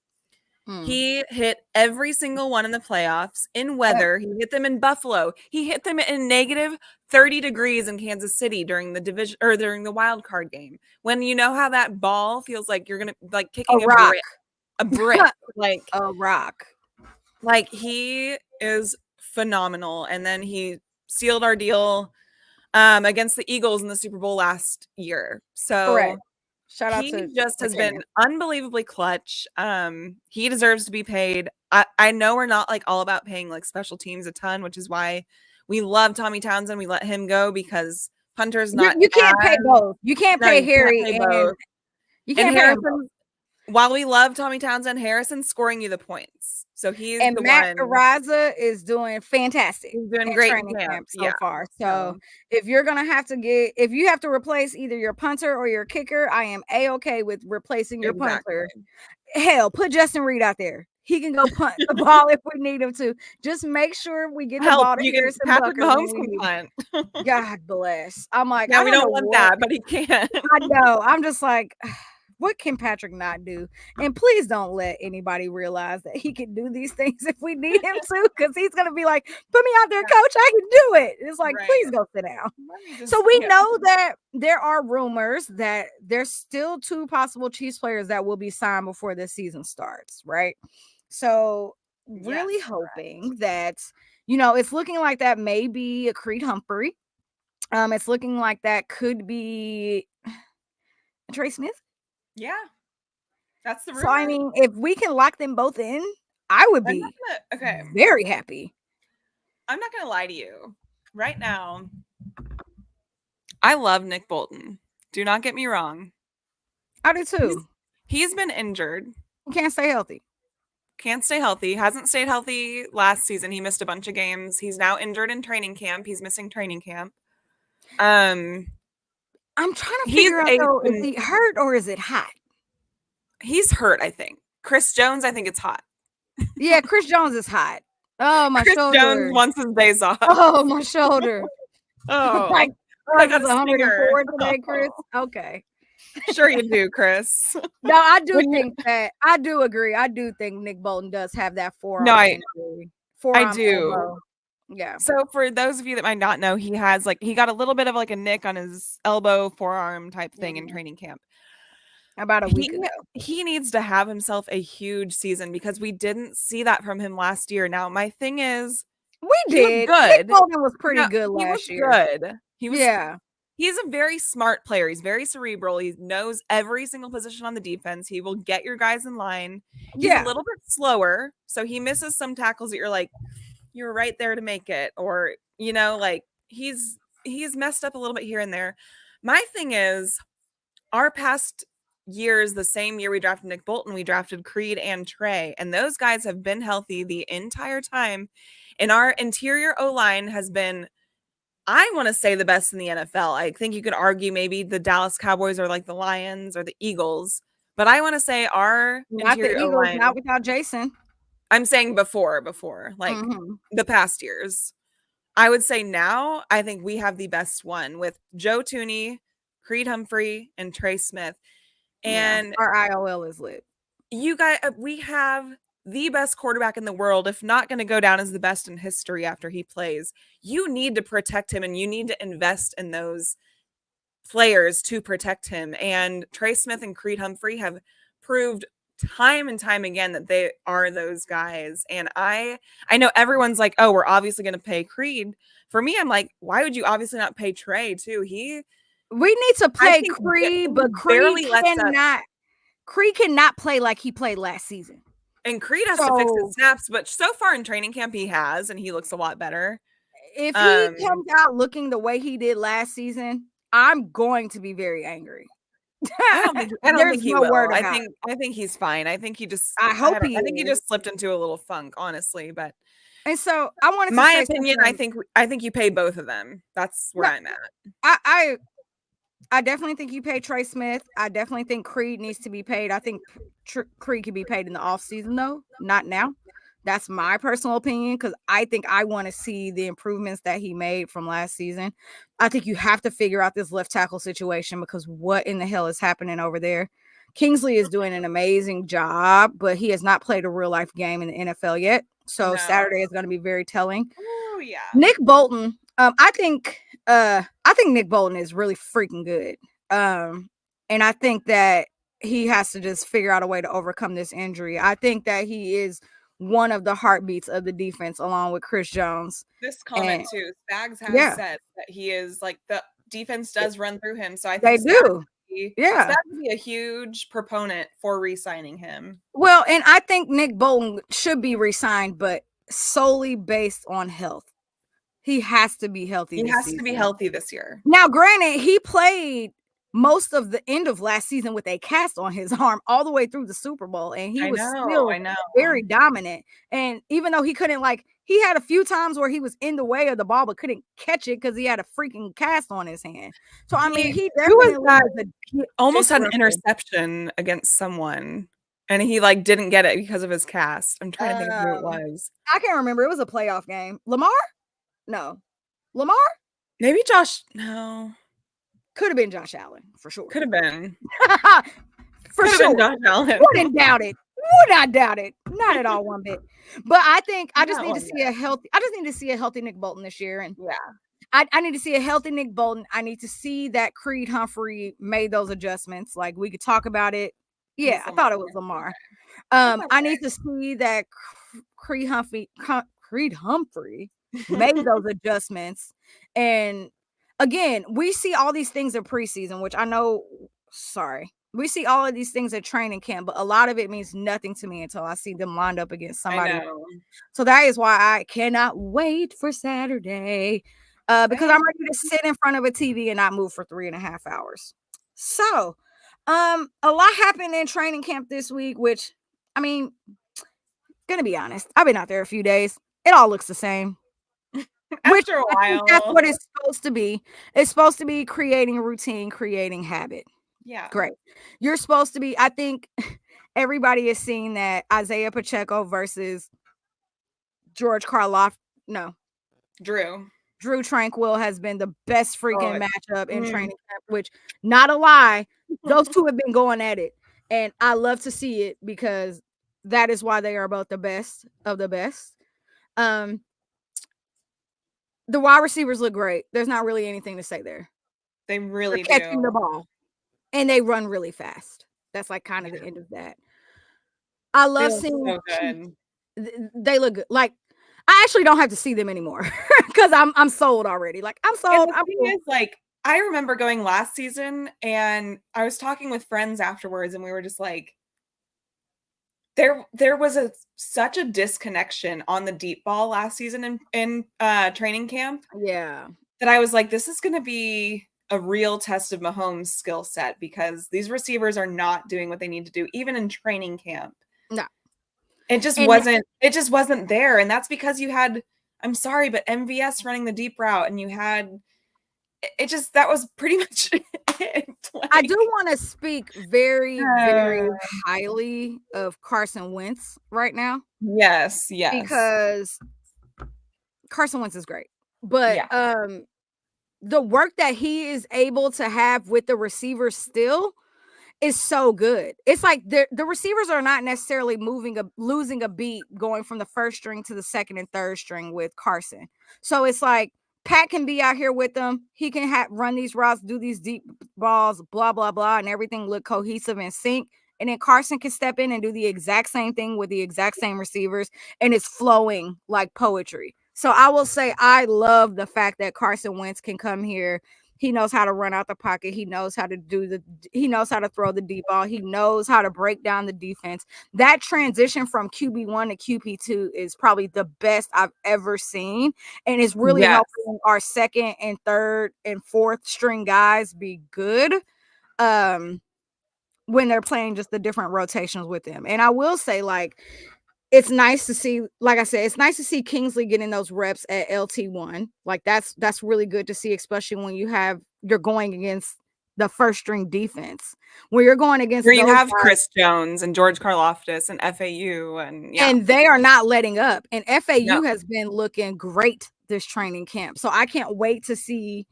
He hit every single one in the playoffs in weather. He hit them in Buffalo. He hit them in negative 30 degrees in Kansas City during the division or during the wild card game. When you know how that ball feels like you're gonna like kicking a brick, like a rock. Like, he is phenomenal. And then he sealed our deal against the Eagles in the Super Bowl last year. So shout out he to just has been unbelievably clutch. He deserves to be paid. I know we're not like all about paying like special teams a ton, which is why we love Tommy Townsend. We let him go because punter's not. You can't pay both. You can't pay Harry and both. You can't pay Harrison. While we love Tommy Townsend, Harrison's scoring you the points. So he's and the Matt one. Ariza is doing fantastic. He's doing great training camp so far. So if you're gonna have to if you have to replace either your punter or your kicker, I am a-okay with replacing your punter. Hell, put Justin Reed out there. He can go punt the ball if we need him to. Just make sure we get the ball to Harrison Patrick Butker. Mahomes can punt. God bless. I'm like, we don't want that, but he can. I know. I'm just like, what can Patrick not do? And please don't let anybody realize that he can do these things if we need him to, because he's going to be like, put me out there, coach. I can do it. It's like, please go sit down. So we know that there are rumors that there's still 2 possible Chiefs players that will be signed before the season starts, right? So really hoping that, it's looking like that may be a Creed Humphrey. It's looking like that could be Trey Smith. Yeah, that's the rumor. So I mean, if we can lock them both in, I would be very happy. I'm not gonna lie to you. Right now, I love Nick Bolton. Do not get me wrong. I do too. He's been injured. He can't stay healthy. Hasn't stayed healthy last season. He missed a bunch of games. He's now injured in training camp. He's missing training camp. I'm trying to figure out, though, is he hurt or is it hot? He's hurt, I think. Chris Jones, I think it's hot. Yeah, Chris Jones is hot. Oh, my shoulder. Chris Jones wants his days off. Oh, my shoulder. Oh, I got 104 today, Chris. Okay. Sure you do, Chris. No, I do think that. I do agree. I do think Nick Bolton does have that forearm injury. I Forearm do. elbow. Yeah. So for those of you that might not know, he has he got a little bit of a nick on his elbow, forearm type thing in training camp. About a week ago. He needs to have himself a huge season because we didn't see that from him last year. Now, my thing is, we did. Good. Nick Bolton was pretty good last year. Good. He was. Yeah. He's a very smart player. He's very cerebral. He knows every single position on the defense. He will get your guys in line. He's a little bit slower, so he misses some tackles that you're right there to make it, or he's messed up a little bit here and there. My thing is, our past years, the same year we drafted Nick Bolton, we drafted Creed and Trey, and those guys have been healthy the entire time. And our interior O-line has been, I want to say, the best in the NFL. I think you could argue maybe the Dallas Cowboys or the Lions or the Eagles, but I want to say our interior O-line, not without Jason. I'm saying before the past years. I would say now, I think we have the best one with Joe Thuney, Creed Humphrey, and Trey Smith. And our IOL is lit. You guys, we have the best quarterback in the world, if not going to go down as the best in history after he plays. You need to protect him, and you need to invest in those players to protect him. And Trey Smith and Creed Humphrey have proved time and time again that they are those guys. And I know everyone's like, oh, we're obviously going to pay Creed. For me, I'm like, why would you obviously not pay Trey too? We need to pay Creed, but Creed cannot play like he played last season. And Creed has to fix his snaps, but so far in training camp he has, and he looks a lot better. If he comes out looking the way he did last season, I'm going to be very angry. I don't think he will. I think he's fine. I think he just. I think he just slipped into a little funk, honestly. But and so I wanted to my opinion. I think you pay both of them. That's where I'm at. I definitely think you pay Trey Smith. I definitely think Creed needs to be paid. I think Creed can be paid in the offseason, though, not now. That's my personal opinion, because I think I want to see the improvements that he made from last season. I think you have to figure out this left tackle situation, because what in the hell is happening over there? Kingsley is doing an amazing job, but he has not played a real life game in the NFL yet. So Saturday is going to be very telling. Oh yeah. Nick Bolton. I think Nick Bolton is really freaking good. And I think that he has to just figure out a way to overcome this injury. I think that he is one of the heartbeats of the defense, along with Chris Jones. This comment too, Spags has said that he is the defense does run through him. So I think they do. Spags would be a huge proponent for re-signing him. Well, and I think Nick Bolton should be re-signed, but solely based on health. He has to be healthy. He has to be healthy this year. Now, granted, he played most of the end of last season with a cast on his arm all the way through the Super Bowl, and he was still very dominant. And even though he couldn't, he had a few times where he was in the way of the ball but couldn't catch it because he had a freaking cast on his hand. So I mean, he almost had an interception against someone, and he didn't get it because of his cast. I'm trying to think of who it was. I can't remember. It was a playoff game. Lamar? No. Lamar? Maybe Josh. No. Could have been Josh Allen, for sure. Could have been. For sure. Josh Allen. Wouldn't doubt it. Would not doubt it. Not at all, one bit. But I think I just need to see a healthy Nick Bolton this year. And I need to see a healthy Nick Bolton. I need to see that Creed Humphrey made those adjustments. We could talk about it. Yeah, I thought it was Lamar. I need to see that Creed Humphrey made those adjustments. And again, we see all these things in preseason, which I know, we see all of these things at training camp, but a lot of it means nothing to me until I see them lined up against somebody. So that is why I cannot wait for Saturday, because I'm ready to sit in front of a TV and not move for 3.5 hours. So a lot happened in training camp this week, which, I mean, gonna be honest, I've been out there a few days. It all looks the same. After a while, that's what it's supposed to be. It's supposed to be creating routine, creating habit. Yeah, great. You're supposed to be. I think everybody is seeing that Isaiah Pacheco versus George Karloff. No, Drew. Drew Tranquil has been the best freaking matchup in training camp, which, not a lie, those two have been going at it. And I love to see it because that is why they are both the best of the best. The wide receivers look great. There's not really anything to say there. They really They're catching the ball. And they run really fast. That's like kind of the end of that. I love seeing so good. They look good. Like, I actually don't have to see them anymore because I'm sold already. Like, I'm sold. And the thing is, like, I remember going last season and I was talking with friends afterwards and we were just like, there was such a disconnection on the deep ball last season in training camp. Yeah. That I was like, this is going to be a real test of Mahomes' skill set because these receivers are not doing what they need to do, even in training camp. No. It just wasn't there. And that's because you had, I'm sorry, but MVS running the deep route and you had, that was pretty much it. Like, I do want to speak very, very highly of Carson Wentz right now. Yes. Because Carson Wentz is great. But the work that he is able to have with the receivers still is so good. It's like the receivers are not necessarily losing a beat going from the first string to the second and third string with Carson. So it's like Pat can be out here with them. He can run these routes, do these deep balls, blah, blah, blah, and everything look cohesive and sync. And then Carson can step in and do the exact same thing with the exact same receivers, and it's flowing like poetry. So I will say I love the fact that Carson Wentz can come here. He knows how to run out the pocket. He knows how to he knows how to throw the deep ball. He knows how to break down the defense. That transition from QB1 to QB2 is probably the best I've ever seen. And it's really helping our second and third and fourth string guys be good when they're playing just the different rotations with them. And I will say, like, it's nice to see, like I said, it's nice to see Kingsley getting those reps at LT1. Like, that's really good to see, especially when you're going against the first string defense. When you're going against where you have Chris Jones and George Karlaftis and FAU and they are not letting up. And FAU has been looking great this training camp. So I can't wait to see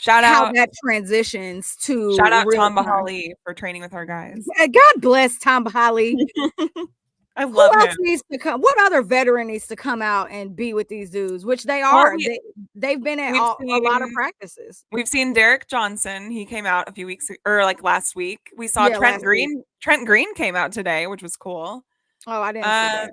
how that transitions to shout out Tom Bahali for training with our guys. God bless Tom Bahali. I love Who else needs to come? What other veteran needs to come out and be with these dudes? Which they are. They've been at a lot of practices. We've seen Derek Johnson. He came out a few weeks or like last week. We saw Trent Green. Trent Green came out today, which was cool. Oh, I didn't see that.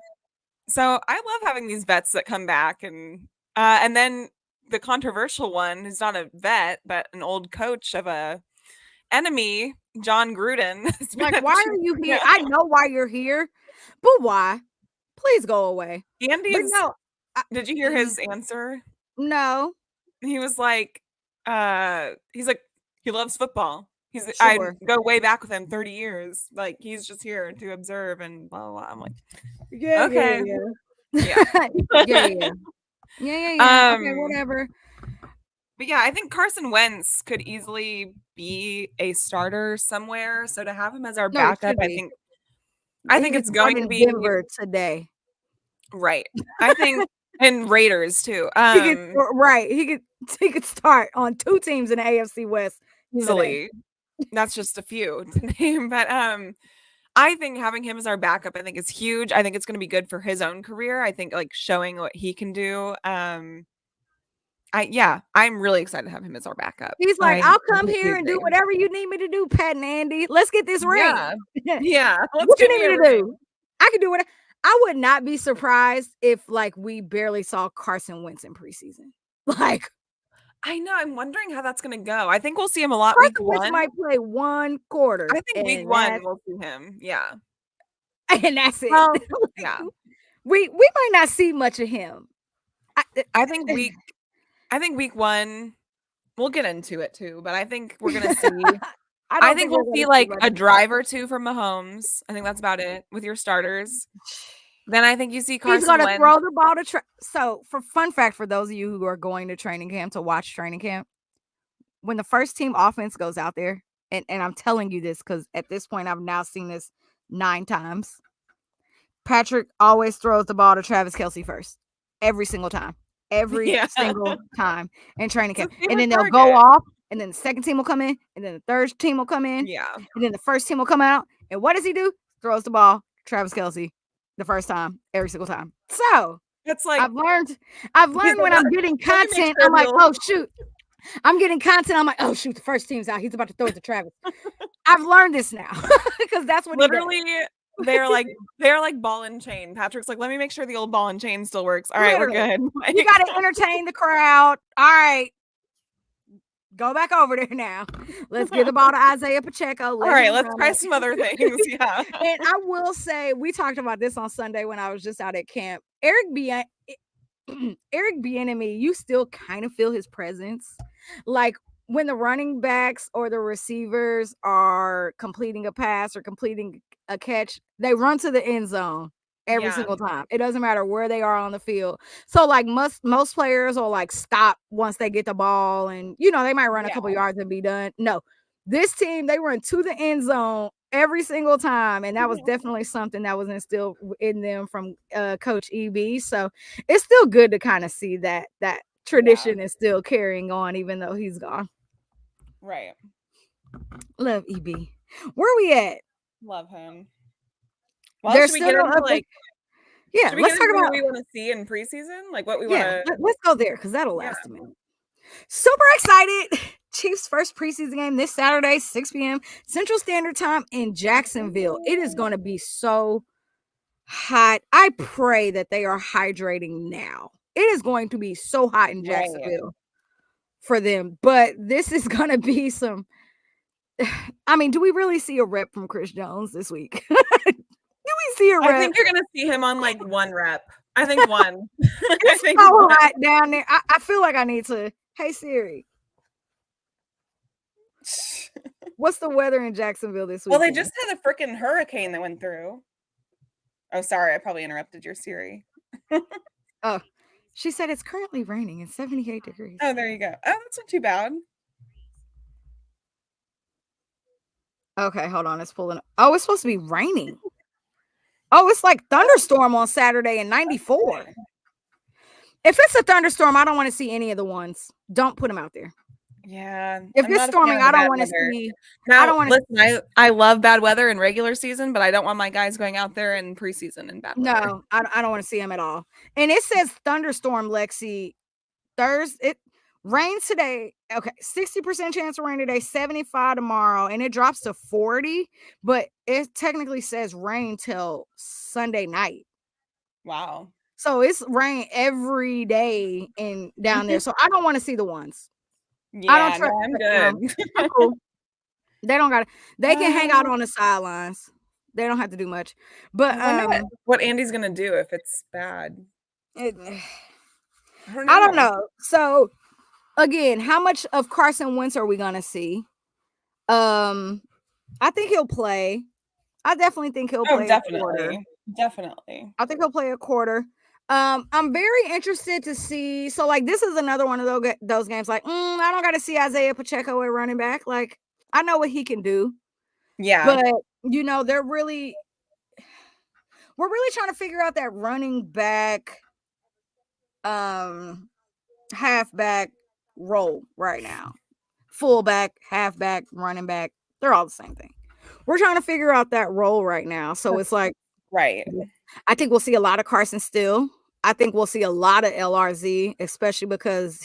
So I love having these vets that come back, and then the controversial one is not a vet, but an old coach of a enemy, John Gruden. Like, why are you here? I know why you're here. But why? Please go away. Andy's. Did you hear his answer? No. He was like, he loves football. I go way back with him 30 years. Like, he's just here to observe and blah, blah, blah. I'm like, okay. Yeah. Okay, whatever. But yeah, I think Carson Wentz could easily be a starter somewhere. So to have him as our backup, I think it's going to be Denver today. Right. I think and Raiders too. He could start on 2 teams in the AFC West easily. That's just a few to name. But I think having him as our backup, I think is huge. I think it's going to be good for his own career. I think like showing what he can do. I'm really excited to have him as our backup. He's like, I'll come here and do whatever you need me to do, Pat and Andy. Let's get this ring. Yeah. What you need me to do? I can do what I would not be surprised if like we barely saw Carson Wentz in preseason. Like, I know. I'm wondering how that's going to go. I think we'll see him a lot Carson week Wentz 1. might play 1 quarter. I think week 1 we'll see him. Yeah. And that's it. Well, yeah. We might not see much of him. I think week 1, we'll get into it too, but I think we're going to see, I think we'll see like a drive or 2 from Mahomes. I think that's about it with your starters. Then I think you see Carson He's going to Wentz. throw the ball to So for fun fact, for those of you who are going to training camp to watch training camp, when the first team offense goes out there, and I'm telling you this because at this point I've now seen this 9 times, Patrick always throws the ball to Travis Kelce first. Every single time. every Yeah. single time in training It's his camp. And favorite then they'll go target. off, and then the second team will come in, and then the third team will come in, Yeah. and then the first team will come out. And what does he do? Throws the ball, Travis Kelce, the first time, every single time. So It's like I've learned he's when like, I'm getting let me make content, sure I'm like, he'll oh shoot. I'm getting content. I'm like, oh shoot, the first team's out. He's about to throw it to Travis. I've learned this now because that's what he does. literally they're like ball and chain. Patrick's like, let me make sure the old ball and chain still works. All right, we're Literally. good. Like, You got to entertain the crowd. All right. Go back over there now. Let's give the ball to Isaiah Pacheco. all right, let's try some other things. Yeah. And I will say, we talked about this on Sunday when I was just out at camp. Eric Bieniemy, you still kind of feel his presence. Like when the running backs or the receivers are completing a pass or completing a catch, they run to the end zone every single time. It doesn't matter where they are on the field. So like most players will like stop once they get the ball, and they might run a couple yards and be done. No, this team, they run to the end zone every single time, and that was definitely something that was instilled in them from Coach EB. So it's still good to kind of see that tradition is still carrying on even though he's gone. Right. Love EB. Where we at? Love him. Well, There's should we get into let's talk about what we want to see in preseason? Like what we want to let's go there because that'll last a minute. Super excited. Chiefs' first preseason game this Saturday, 6 p.m. Central Standard Time in Jacksonville. It is going to be so hot. I pray that they are hydrating now. It is going to be so hot in Jacksonville for them. But this is going to be some. I mean, do we really see a rep from Chris Jones this week? Do we see a rep? I think you're going to see him on like one rep. I think one. It's so hot down there. I feel like I need to. Hey, Siri. What's the weather in Jacksonville this week? Well, they just had a freaking hurricane that went through. Oh, sorry. I probably interrupted your Siri. Oh, she said it's currently raining and 78 degrees. Oh, there you go. Oh, that's not too bad. Okay, hold on. It's pulling up. Oh, it's supposed to be raining. Oh, it's like thunderstorm on Saturday in 94. If it's a thunderstorm, I don't want to see any of the ones. Don't put them out there. Yeah. If it's storming, I don't want to see. Now, I don't want to. Listen, I love bad weather in regular season, but I don't want my guys going out there in preseason in bad weather. No, I don't want to see them at all. And it says thunderstorm, Lexi. Thursday, it rains today. Okay, 60% chance of rain today, 75 tomorrow, and it drops to 40. But it technically says rain till Sunday night. Wow. So it's rain every day down there. So I don't want to see the ones. Yeah, I don't trust I'm good. I'm cool. They don't got. They can hang out on the sidelines. They don't have to do much. But what Andy's gonna do if it's bad? I don't know. So again, how much of Carson Wentz are we gonna see? I think he'll play. I definitely think he'll play a quarter. Definitely. I think he'll play a quarter. I'm very interested to see. So, like, this is another one of those games. Like, I don't got to see Isaiah Pacheco at running back. Like, I know what he can do. Yeah, but we're really trying to figure out that running back, halfback role right now. Fullback, halfback, running back. They're all the same thing. We're trying to figure out that role right now. So it's like, right. I think we'll see a lot of Carson still. I think we'll see a lot of LRZ, especially because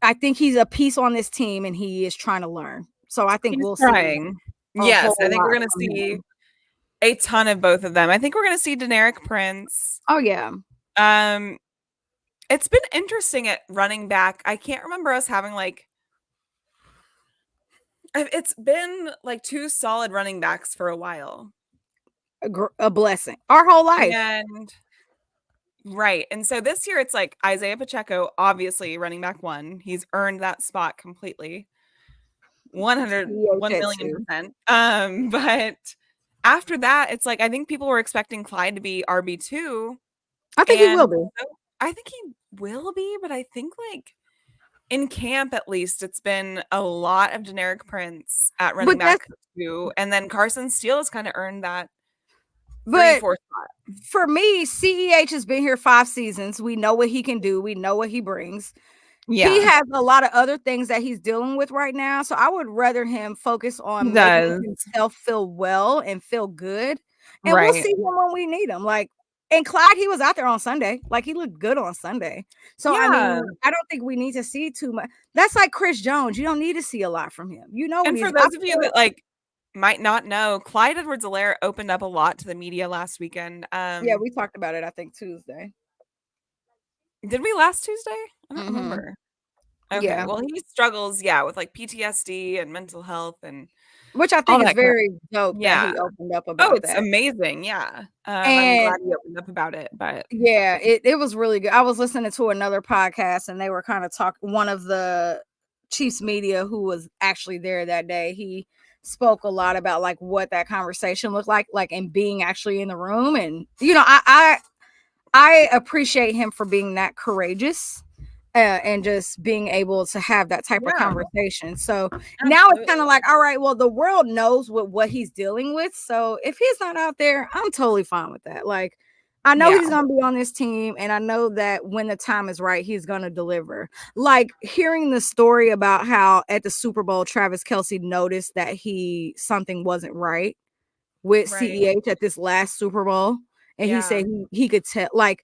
I think he's a piece on this team and he is trying to learn. So I think we'll see. Yes, I think we're going to see a ton of both of them. I think we're going to see Deneric Prince. Oh yeah. It's been interesting at running back. I can't remember us having it's been like two solid running backs for a while. A blessing our whole life. And right. And so this year it's like Isaiah Pacheco, obviously running back one. He's earned that spot completely. 1,000,000%. But after that, it's like I think people were expecting Clyde to be RB2. I think he will be. I think he will be, but I think like in camp at least it's been a lot of Deneric Prince at running back 2. And then Carson Steele has kind of earned that But 3-4 spot. for me, CEH has been here 5 seasons. We know what he can do. We know what he brings. Yeah. He has a lot of other things that he's dealing with right now. So I would rather him focus on He making does. himself feel well and feel good. And we'll Right. see him when we need him. Like, and Clyde, he was out there on Sunday. Like, he looked good on Sunday. So, I Yeah. mean, I don't think we need to see too much. That's like Chris Jones. You don't need to see a lot from him. You know what And he's for those of you that like might not know, Clyde Edwards-Helaire opened up a lot to the media last weekend. Yeah, we talked about it, I think, Tuesday. Did we last Tuesday? I don't Mhm. remember. Okay, Yeah. well, he struggles, yeah, with like PTSD and mental health and Which I all think is that kind of- very dope that yeah. he opened up Oh, about it's that. amazing, yeah. I'm And glad he opened up about it, but yeah, it was really good. I was listening to another podcast and they were kind of talking. One of the Chiefs media who was actually there that day, he spoke a lot about like what that conversation looked like and being actually in the room. And you know, I appreciate him for being that courageous. And just being able to have that type of Yeah. conversation. So now it's kind of like, all right, well, the world knows what he's dealing with. So if he's not out there, I'm totally fine with that. Like, I know Yeah. he's going to be on this team, and I know that when the time is right, he's going to deliver. Like, hearing the story about how at the Super Bowl, Travis Kelce noticed that something wasn't right with Right. CEH at this last Super Bowl, and he Yeah. said he could tell, like,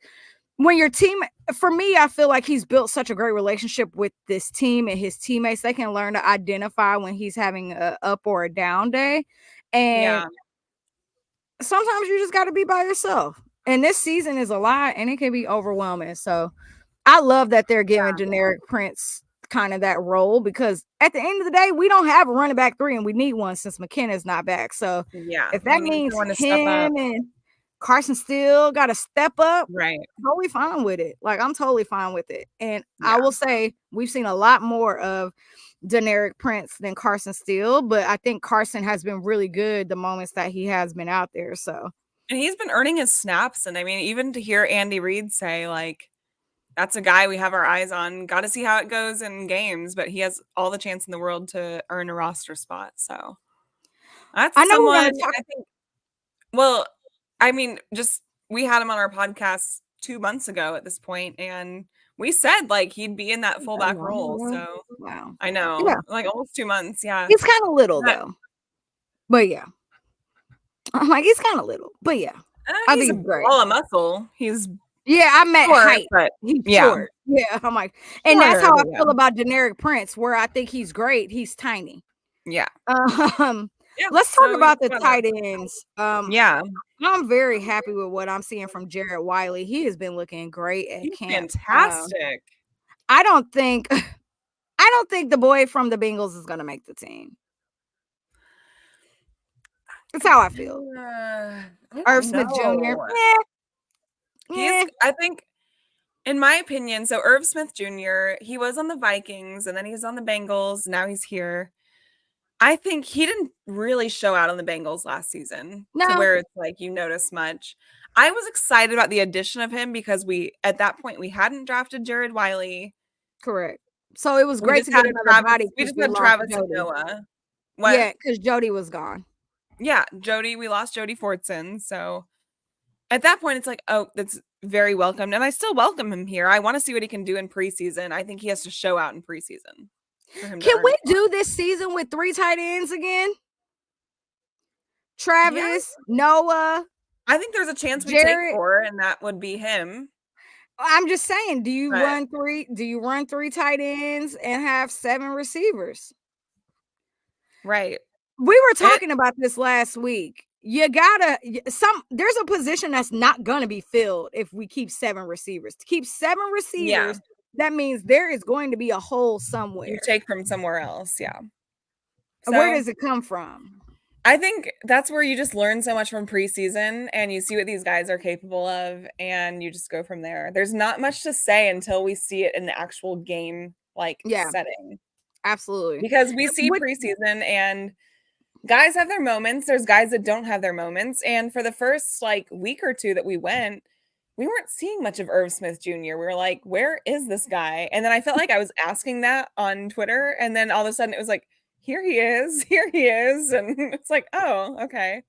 when your team, for me, I feel like he's built such a great relationship with this team and his teammates. They can learn to identify when he's having a up or a down day. And Yeah. sometimes you just got to be by yourself. And this season is a lot and it can be overwhelming. So I love that they're giving Generic Prince kind of that role, because at the end of the day, we don't have a running back 3 and we need one since McKenna's not back. So Yeah. if that we need means someone to step up. him and Carson still got to step up, Right. totally fine with it. Like, I'm totally fine with it. And Yeah. I will say we've seen a lot more of Generic Prince than Carson Steele, but I think Carson has been really good the moments that he has been out there. So, And he's been earning his snaps. And I mean, even to hear Andy Reid say, like, that's a guy we have our eyes on. Got to see how it goes in games, but he has all the chance in the world to earn a roster spot. So that's I know someone we're gonna talk. I think. Well, I mean, just we had him on our podcast 2 months ago at this point, and we said like he'd be in that fullback role. So Wow, I know, yeah, like almost 2 months. Yeah, he's kind of little though, but yeah, I'm like, he's kind of little, but yeah, I he's think a great. ball of muscle. He's Yeah, I meant short, height. but He's yeah. short. Yeah, I'm like, and that's how I Shorter, feel about Generic Prince, where I think he's great. He's tiny. yeah. Yeah, Let's talk so about the he's tight ends. Yeah, I'm very happy with what I'm seeing from Jared Wiley. He has been looking great at he's camp. fantastic. I don't think the boy from the Bengals is going to make the team. That's how I feel. Irv Smith Jr. I think, in my opinion, so Irv Smith Jr., he was on the Vikings and then he was on the Bengals. Now he's here. I think he didn't really show out on the Bengals last season to where it's like you notice much. I was excited about the addition of him because at that point we hadn't drafted Jared Wiley. Correct. So it was great to get another body. We just had Travis and Noah. What? Yeah, because Jodi was gone. Yeah, Jodi. We lost Jodi Fortson. So at that point, it's like, oh, that's very welcomed. And I still welcome him here. I want to see what he can do in preseason. I think he has to show out in preseason. Can we do this season with 3 tight ends again? Travis, Noah. I think there's a chance we take 4, and that would be him. I'm just saying, do you run 3 tight ends and have 7 receivers? Right. We were talking about this last week. You gotta there's a position that's not gonna be filled if we keep 7 receivers. To keep 7 receivers, that means there is going to be a hole somewhere. You take from somewhere else, yeah. So, where does it come from? I think that's where you just learn so much from preseason and you see what these guys are capable of and you just go from there. There's not much to say until we see it in the actual game setting. Absolutely. Because we see preseason and guys have their moments. There's guys that don't have their moments. And for the first week or 2 that we went, we weren't seeing much of Irv Smith Jr. We were like, where is this guy? And then I felt like I was asking that on Twitter. And then all of a sudden it was like, here he is. And it's like, oh, okay.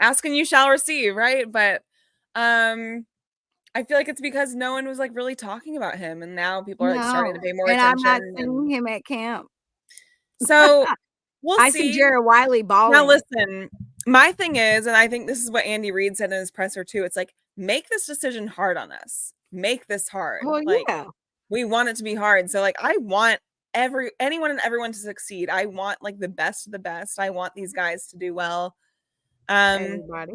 Ask and you shall receive, right? But I feel like it's because no one was like really talking about him, and now people are like starting to No, pay more and I'm not attention. seeing him at camp. So we'll I see see. Jared Wiley Now, balling. listen, my thing is, and I think this is what Andy Reid said in his presser too. It's like, make this decision hard on us. Make this hard. Well, Like, yeah. we want it to be hard. So, like, I want anyone and everyone to succeed. I want like the best of the best. I want these guys to do well. Everybody.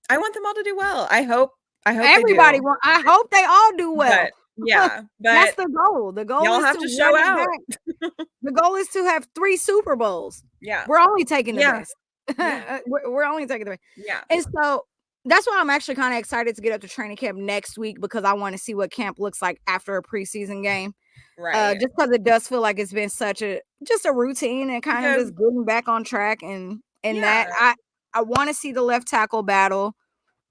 I want them all to do well. I hope they Everybody do. I hope they all do well. But yeah, That's but the goal. The goal y'all is have to to show run it out. back. The goal is to have 3 Super Bowls. Yeah. We're only taking the Yeah. best. Yeah. We're only taking the best. Yeah. And so that's why I'm actually kind of excited to get up to training camp next week, because I want to see what camp looks like after a preseason game. Right. Just because it does feel like it's been such a routine and kind of just getting back on track, and that I want to see the left tackle battle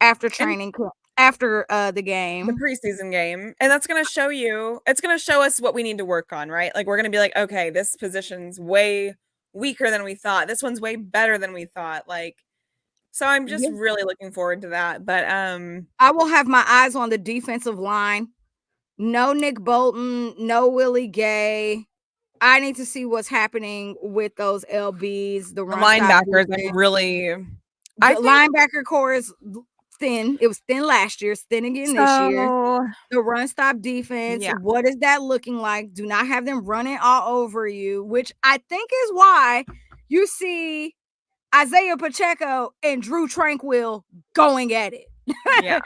after training camp, after the game, the preseason game, and that's going to show you, it's going to show us what we need to work on, right? Like, we're going to be like, okay, this position's way weaker than we thought, this one's way better than we thought, like, so I'm just really looking forward to that. But I will have my eyes on the defensive line. No Nick Bolton, no Willie Gay. I need to see what's happening with those LBs, the linebackers. I'm really, I think linebacker core is thin. It was thin last year, it's thin again this year. The run stop defense, what is that looking like? Do not have them running all over you, which I think is why you see Isaiah Pacheco and Drew Tranquill going at it. Yeah.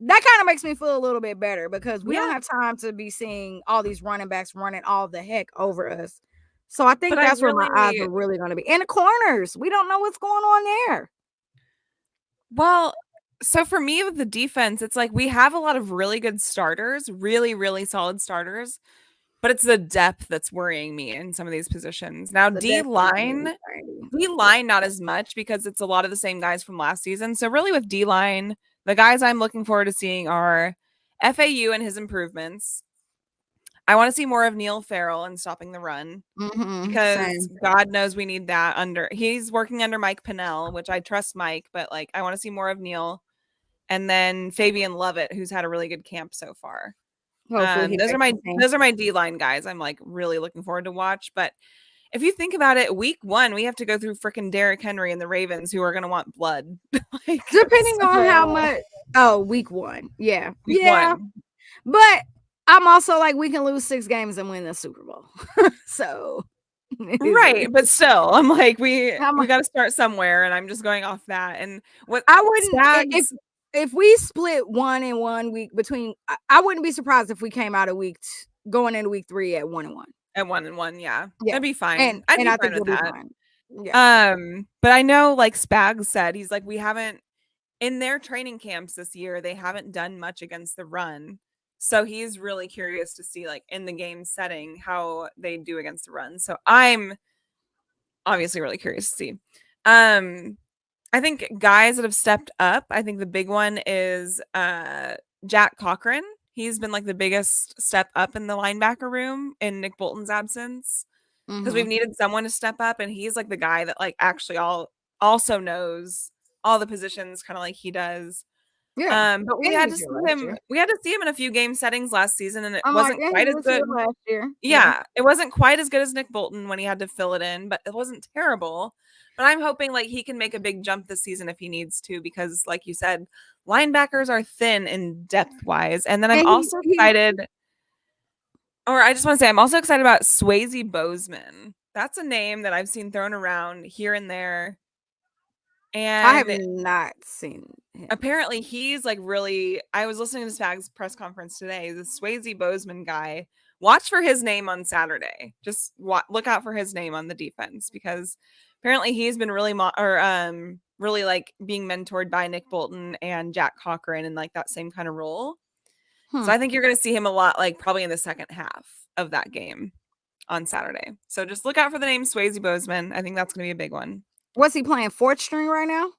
That kind of makes me feel a little bit better, because we don't have time to be seeing all these running backs running all the heck over us. So I think that's where my eyes are really going to be. And the corners, we don't know what's going on there. Well, so for me with the defense, it's like we have a lot of really good starters, really, really solid starters, but it's the depth that's worrying me in some of these positions. Now, D-line, not as much, because it's a lot of the same guys from last season. So really with D-line, the guys I'm looking forward to seeing are FAU and his improvements. I want to see more of Neil Farrell and stopping the run, because God knows we need that he's working under Mike Pennell, which I trust Mike, but like, I want to see more of Neil. And then Fabian Lovett, who's had a really good camp so far. Those are my D-line guys I'm like really looking forward to watch. But if you think about it, week 1, we have to go through freaking Derrick Henry and the Ravens, who are going to want blood. Like, depending on how much. Oh, week 1. Yeah. Week 1. But I'm also like, we can lose 6 games and win the Super Bowl. So. Right. But still, I'm like, we got to start somewhere. And I'm just going off that. And what I wouldn't, if we split 1-1 week between, I wouldn't be surprised if we came out of going into week 3 at 1-1. At 1-1, yeah. That'd be fine. And I'd be I fine think with that. Fine. Yeah. But I know, like Spags said, he's like, we haven't, in their training camps this year, they haven't done much against the run. So he's really curious to see, like, in the game setting, how they do against the run. So I'm obviously really curious to see. I think guys that have stepped up, I think the big one is Jack Cochran. He's been like the biggest step up in the linebacker room in Nick Bolton's absence, because we've needed someone to step up, and he's like the guy that like actually also knows all the positions kind of like he does. Yeah. But we had to see him. We had to see him in a few game settings last season, and it wasn't quite as good last year. Yeah, it wasn't quite as good as Nick Bolton when he had to fill it in, but it wasn't terrible. But I'm hoping like he can make a big jump this season if he needs to, because like you said, linebackers are thin in depth wise. And then I'm also excited, or I just want to say, I'm also excited about Swayze Bozeman. That's a name that I've seen thrown around here and there. And I have not seen him. Apparently he's like really, I was listening to Spag's press conference today, the Swayze Bozeman guy. Watch for his name on Saturday. Just look out for his name on the defense, because apparently he's been really really like being mentored by Nick Bolton and Jack Cochran in like that same kind of role. So I think you're going to see him a lot, like probably in the second half of that game on Saturday. So just look out for the name Swayze Bozeman. I think that's going to be a big one. What's he playing? 4th string right now?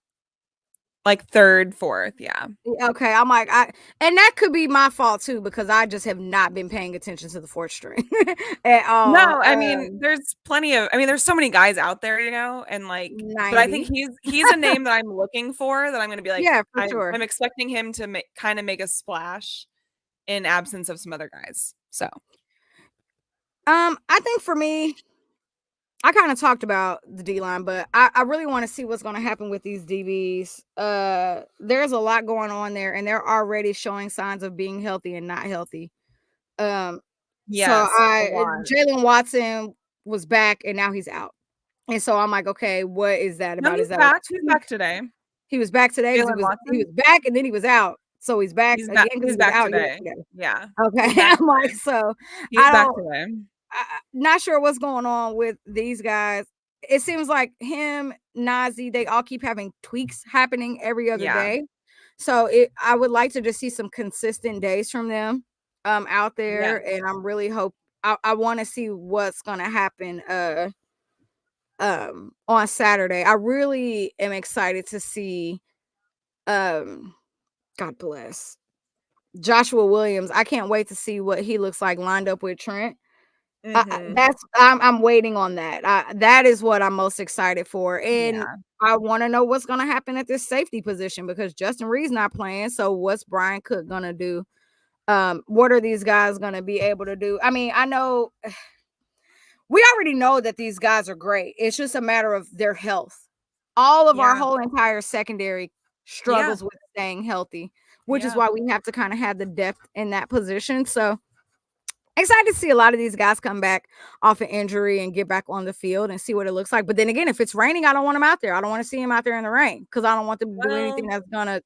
Like third, fourth, yeah. Okay, I'm like, and that could be my fault too because I just have not been paying attention to the fourth string at all. No, I mean, there's plenty of. I mean, there's so many guys out there, and like, but I think 90. he's a name that I'm looking for. That I'm going to be like, Yeah, for I'm sure. expecting him to kind of make a splash in absence of some other guys. So, I think for me, I kind of talked about the D line, but I really want to see what's going to happen with these DBs. There's a lot going on there, and they're already showing signs of being healthy and not healthy. So yes, Jalen Watson was back, and now he's out, and so I'm like, okay, what is that no, about? he's Is that back. He's back today. he was back today because Jalen he Watson. was back and then he was out, so he's back He's again back. because He's he was back out today. yesterday. Yeah. Okay, I'm like, so He's back today. not sure what's going on with these guys. It seems like him, Nazi, they all keep having tweaks happening every other day. So I would like to just see some consistent days from them out there. And I'm really I want to see what's gonna happen on Saturday. I really am excited to see God bless Joshua Williams. I can't wait to see what he looks like lined up with Trent. I'm waiting on that. That is what I'm most excited for, and I want to know what's going to happen at this safety position because Justin Reed's not playing. So what's Brian Cook going to do? What are these guys going to be able to do? I mean, I know we already know that these guys are great. It's just a matter of their health. All of our whole entire secondary struggles with staying healthy, which is why we have to kind of have the depth in that position. So excited to see a lot of these guys come back off an injury and get back on the field and see what it looks like. But then again, if it's raining, I don't want them out there. I don't want to see them out there in the rain because I don't want them to do anything that's gonna.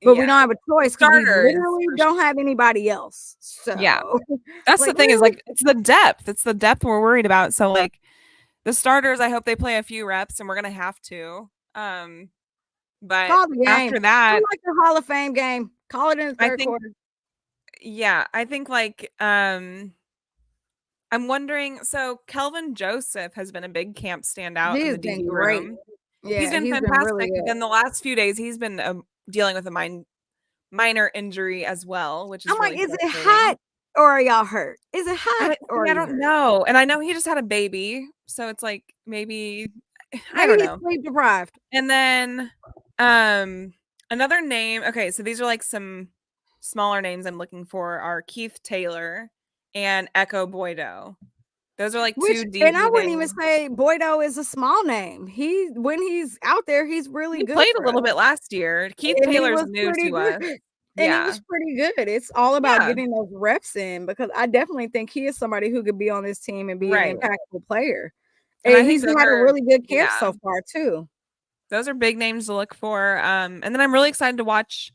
But we don't have a choice because we literally don't have anybody else. So that's like, the thing is like it's the depth. It's the depth we're worried about. So like the starters, I hope they play a few reps, and we're gonna have to. But after that, like the Hall of Fame game. Call it in the third quarter. Yeah, I think like I'm wondering. So Kelvin Joseph has been a big camp standout in the DB room. Yeah, he's been fantastic. Really but then the last few days, he's been dealing with a minor injury as well, which is I'm like, is it hot or are y'all hurt? Is it hot or I don't know. And I know he just had a baby, so it's like maybe I don't know. Sleep deprived. And then another name. Okay, so these are like some smaller names I'm looking for are Keith Taylor and Echo Boydo. Those are like two DB and I wouldn't even say Boydo is a small name. When he's out there, he's really good. He played a little bit last year. Keith Taylor's new to us. And he was pretty good. It's all about getting those reps in because I definitely think he is somebody who could be on this team and be an impactful player. And he's had a really good camp so far too. Those are big names to look for. And then I'm really excited to watch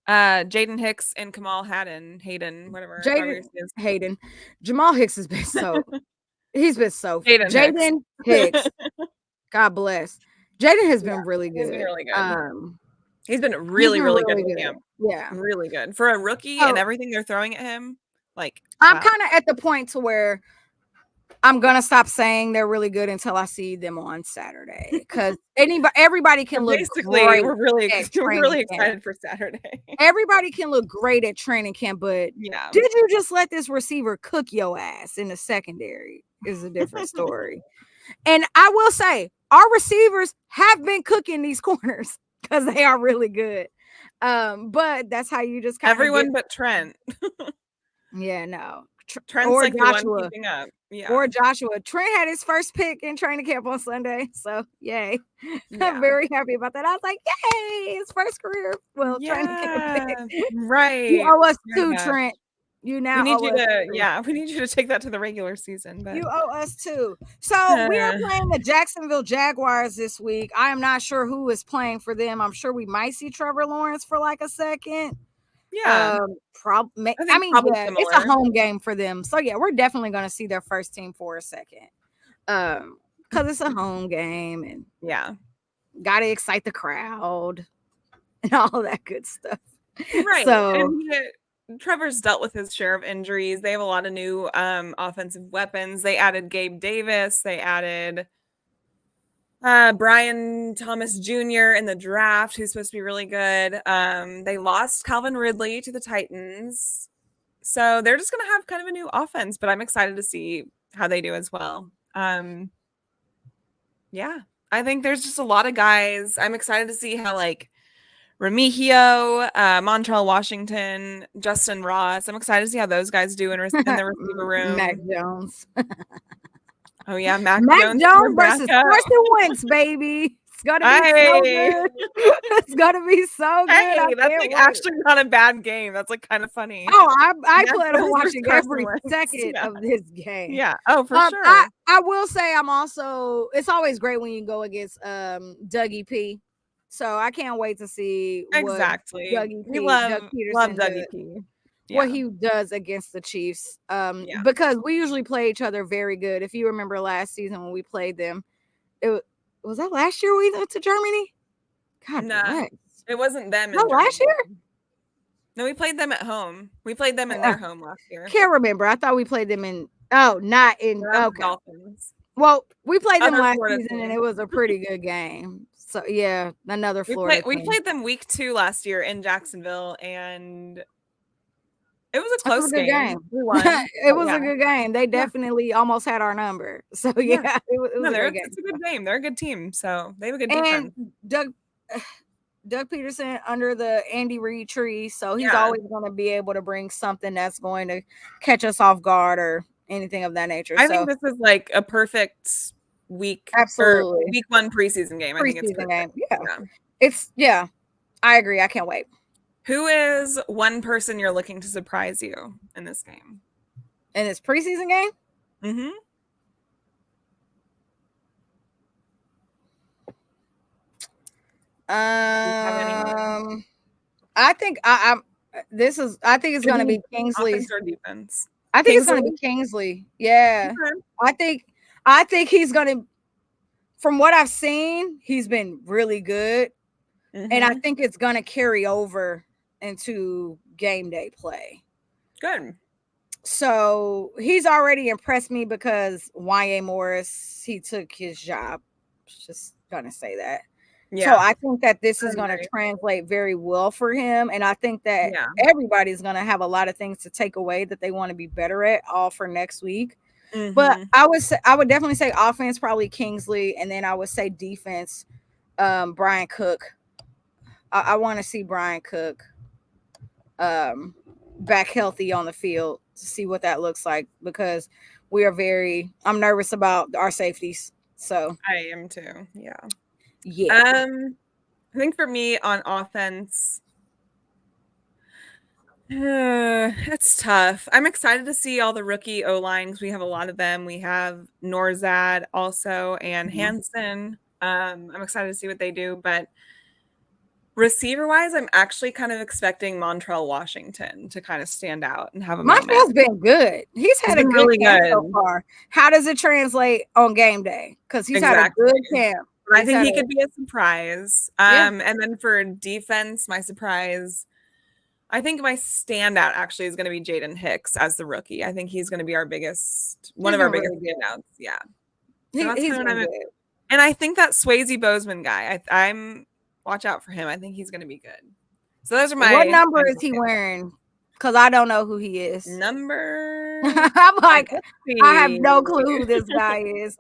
Jaden Hicks and Kamal Hayden, whatever. Hayden. Jamal Hicks has been he's been Jaden Hicks. God bless. Jaden has been really good. He's been really good. He's been really good in camp. Yeah. Really good. For a rookie and everything they're throwing at him, like I'm kind of at the point to where I'm gonna stop saying they're really good until I see them on Saturday because everybody can look great. We're really excited for Saturday. Everybody can look great at training camp, but did you just let this receiver cook your ass in the secondary? Is a different story. And I will say our receivers have been cooking these corners because they are really good. But that's how you just kind of everyone but Trent. Yeah, no. Trent's like Joshua. The one keeping up. Yeah. Or Joshua. Trent had his first pick in training camp on Sunday. So yay. I'm very happy about that. I was like, yay, his first career. Well, training camp pick. Right. You owe us two, Trent. You now we need you to take that to the regular season. But you owe us two. So we are playing the Jacksonville Jaguars this week. I am not sure who is playing for them. I'm sure we might see Trevor Lawrence for like a second. Yeah. It's a home game for them. So yeah, we're definitely going to see their first team for a second. Because it's a home game and got to excite the crowd and all that good stuff. Right. So Trevor's dealt with his share of injuries. They have a lot of new offensive weapons. They added Gabe Davis. They added Brian Thomas Jr. in the draft, who's supposed to be really good. They lost Calvin Ridley to the Titans. So they're just going to have kind of a new offense, but I'm excited to see how they do as well. Yeah, I think there's just a lot of guys. I'm excited to see how like Remigio, Montrell Washington, Justin Ross. I'm excited to see how those guys do in the receiver room. Mac Jones. Oh yeah, Mac Jones versus Carson Wentz, baby. It's gonna be so good. It's gonna be so good. Hey, that's like actually not a bad game. That's like kind of funny. Oh, I plan on watching every second of this game. Yeah. Oh, for sure. I will say it's always great when you go against Dougie P. So I can't wait to see exactly. what Dougie P. We love Dougie P. Yeah. What he does against the Chiefs. Because we usually play each other very good. If you remember last season when we played them, was that last year we went to Germany? God, no, it wasn't them. No, last year? No, we played them at home. We played them in their home last year. Can't remember. I thought we played them not in Dolphins. Well, we played them last season and it was a pretty good game. So yeah, another Florida. We played them week 2 last year in Jacksonville, and it was a close game. We won. It was a good game. They definitely almost had our number. So yeah, it was it's a good game. They're a good team. So they have a good defense. Doug Peterson under the Andy Reid tree. So he's always going to be able to bring something that's going to catch us off guard or anything of that nature. I think this is like a perfect week. Absolutely. Week 1 preseason game. I think it's perfect. Yeah. I agree. I can't wait. Who is one person you're looking to surprise you in this game? In this preseason game? Mm-hmm. I think it's going to be Kingsley's defense. I think it's going to be Kingsley. Yeah. Okay. I think he's going to, from what I've seen, he's been really good. Mm-hmm. And I think it's going to carry over into game day play. Good. So he's already impressed me because Y.A. Morris, he took his job. Just going to say that. Yeah. So I think that this is going to translate very well for him. And I think that everybody's going to have a lot of things to take away that they want to be better at all for next week. Mm-hmm. But I would definitely say offense, probably Kingsley. And then I would say defense, Brian Cook. I want to see Brian Cook back healthy on the field to see what that looks like, because I'm nervous about our safeties. So I am too. Yeah. Yeah. I think for me on offense, it's tough. I'm excited to see all the rookie O-line because we have a lot of them. We have Norzad also and Hansen. I'm excited to see what they do, but receiver-wise, I'm actually kind of expecting Montrell Washington to kind of stand out and have a moment. Montreal's been good. He's had a good really camp so far. How does it translate on game day? Because he's had a good camp. I think he could be a surprise. And then for defense, my surprise, I think my standout actually is going to be Jaden Hicks as the rookie. I think he's going to be one of our biggest standouts. Yeah. And I think that Swayze Bozeman guy, I'm watch out for him. I think he's going to be good. So those are What number is he wearing? Because I don't know who he is. Number? I'm like, I have no clue who this guy is.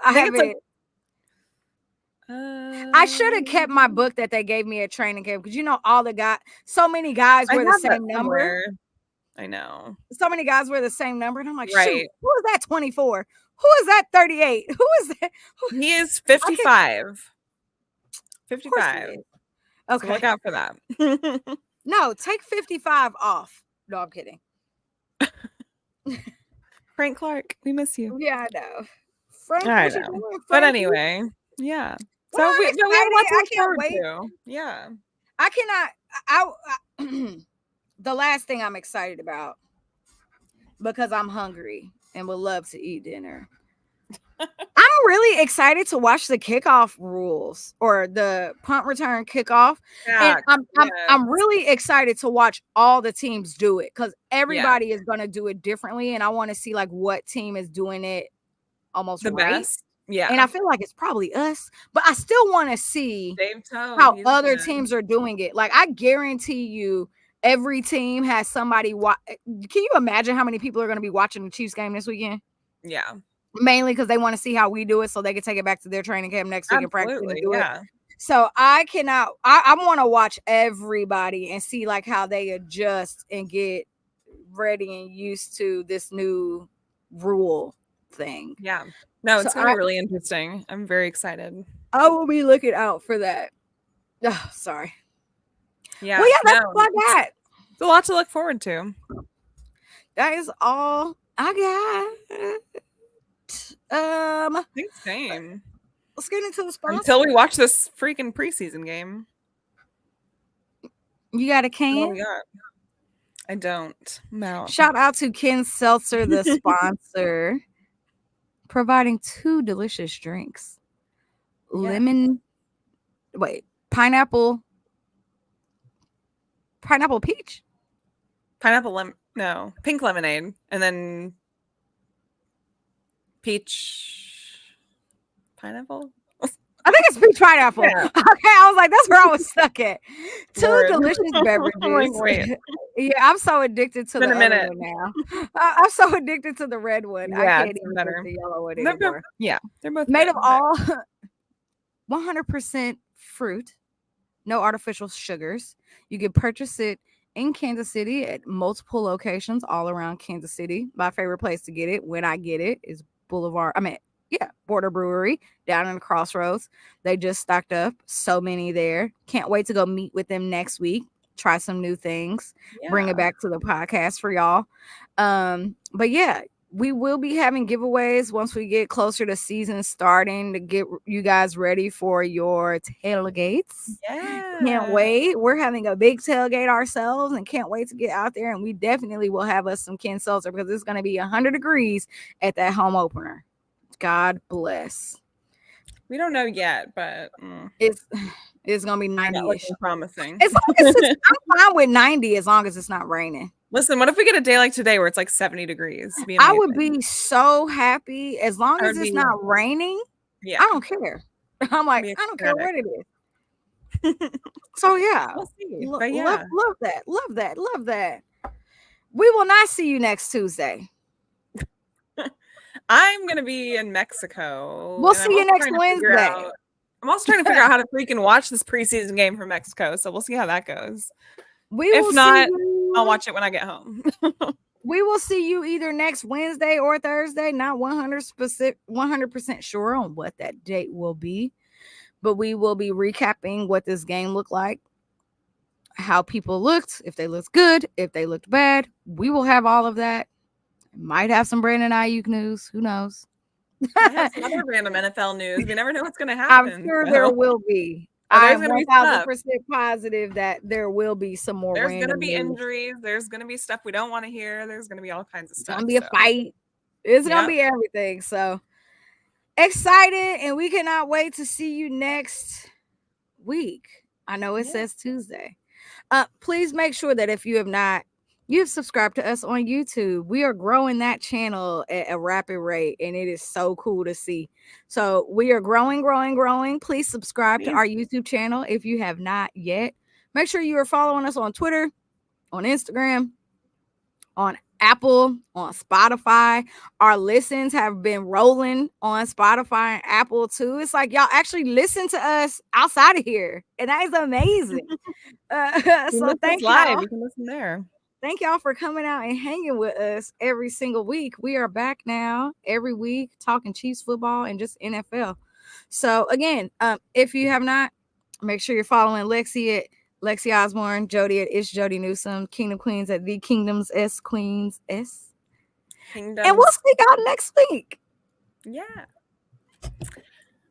I should have kept my book that they gave me at training camp, because all the guys, so many guys wear the same number. I know. So many guys wear the same number, and I'm like, shoot, who is that 24? Who is that 38? Who is that? He is 55. 55. Okay. So look out for that. No, take 55 off. No, I'm kidding. Frank Clark, we miss you. Yeah, I know. Frank, I know. But anyway, yeah. So we have lots to look forward to. Yeah. The last thing I'm excited about, because I'm hungry and would love to eat dinner. I'm really excited to watch the kickoff rules, or the punt return kickoff. Yeah, and I'm really excited to watch all the teams do it, because everybody is going to do it differently, and I want to see like what team is doing it almost the best. Yeah. And I feel like it's probably us, but I still want to see how other teams are doing it. Like, I guarantee you every team has somebody. Can you imagine how many people are going to be watching the Chiefs game this weekend? Yeah. Mainly because they want to see how we do it so they can take it back to their training camp next week and practice and do it. So I want to watch everybody and see like how they adjust and get ready and used to this new rule thing. Yeah. No, it's going to be really interesting. I'm very excited. I will be looking out for that. Oh, sorry. Yeah. Well, yeah, that's all I got. It's a lot to look forward to. That is all I got. I think same. Let's get into the sponsor. Until we watch this freaking preseason game. You got a can? Oh, we got. I don't. No. Shout out to Ken Seltzer, the sponsor, providing 2 delicious drinks. Pineapple peach? Pink lemonade. And then peach pineapple? I think it's peach pineapple. Yeah. Okay, I was like, that's where I was stuck at. 2 delicious beverages. Wait. Yeah, I'm so addicted to the other one now. I'm so addicted to the red one. Yeah, I can't even drink the yellow one anymore. They're both made of all 100% fruit, no artificial sugars. You can purchase it in Kansas City at multiple locations all around Kansas City. My favorite place to get it when I get it is Border Brewery down in the Crossroads. They just stocked up so many there. Can't wait to go meet with them next week. Try some new things. Bring it back to the podcast for y'all. But yeah, we will be having giveaways once we get closer to season starting to get you guys ready for your tailgates. Yeah. Can't wait. We're having a big tailgate ourselves and can't wait to get out there. And we definitely will have us some Ken Seltzer because it's going to be 100 degrees at that home opener. God bless. We don't know yet, but it's gonna be 90-ish. Promising. As long as I'm fine with 90 as long as it's not raining. Listen, what if we get a day like today where it's like 70 degrees? I would be so happy as long as it's not raining. Yeah, I don't care. I'm like, I don't care what it is. So yeah, we'll see. Love that. We will not see you next Tuesday. I'm going to be in Mexico. We'll see you next Wednesday. I'm also trying to figure out how to freaking watch this preseason game from Mexico. So we'll see how that goes. If not, I'll watch it when I get home. We will see you either next Wednesday or Thursday. Not 100% sure on what that date will be. But we will be recapping what this game looked like. How people looked. If they looked good. If they looked bad. We will have all of that. Might have some Brandon Aiyuk news. Who knows? Some other random NFL news. We never know what's going to happen. I'm sure there will be. I'm 1,000% positive that there will be some more. There's going to be injuries. There's going to be stuff we don't want to hear. There's going to be all kinds of stuff. It's going to be a fight. It's going to be everything. So excited, and we cannot wait to see you next week. I know it says Tuesday. Please make sure that if you have not, you've subscribed to us on YouTube. We are growing that channel at a rapid rate, and it is so cool to see. So we are growing. Please subscribe to our YouTube channel if you have not yet. Make sure you are following us on Twitter, on Instagram, on Apple, on Spotify. Our listens have been rolling on Spotify and Apple too. It's like y'all actually listen to us outside of here, and that is amazing. So thank y'all. You can listen there. Thank y'all for coming out and hanging with us every single week. We are back now every week talking Chiefs football and just NFL. So again, if you have not, make sure you're following Lexi at Lexi Osborne, Jodi at It's Jodi Newsome, Kingdom Queens at The Kingdoms S Queens S. And we'll see y'all next week. Yeah.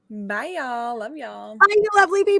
Bye, y'all. Love y'all. Bye, you lovely people.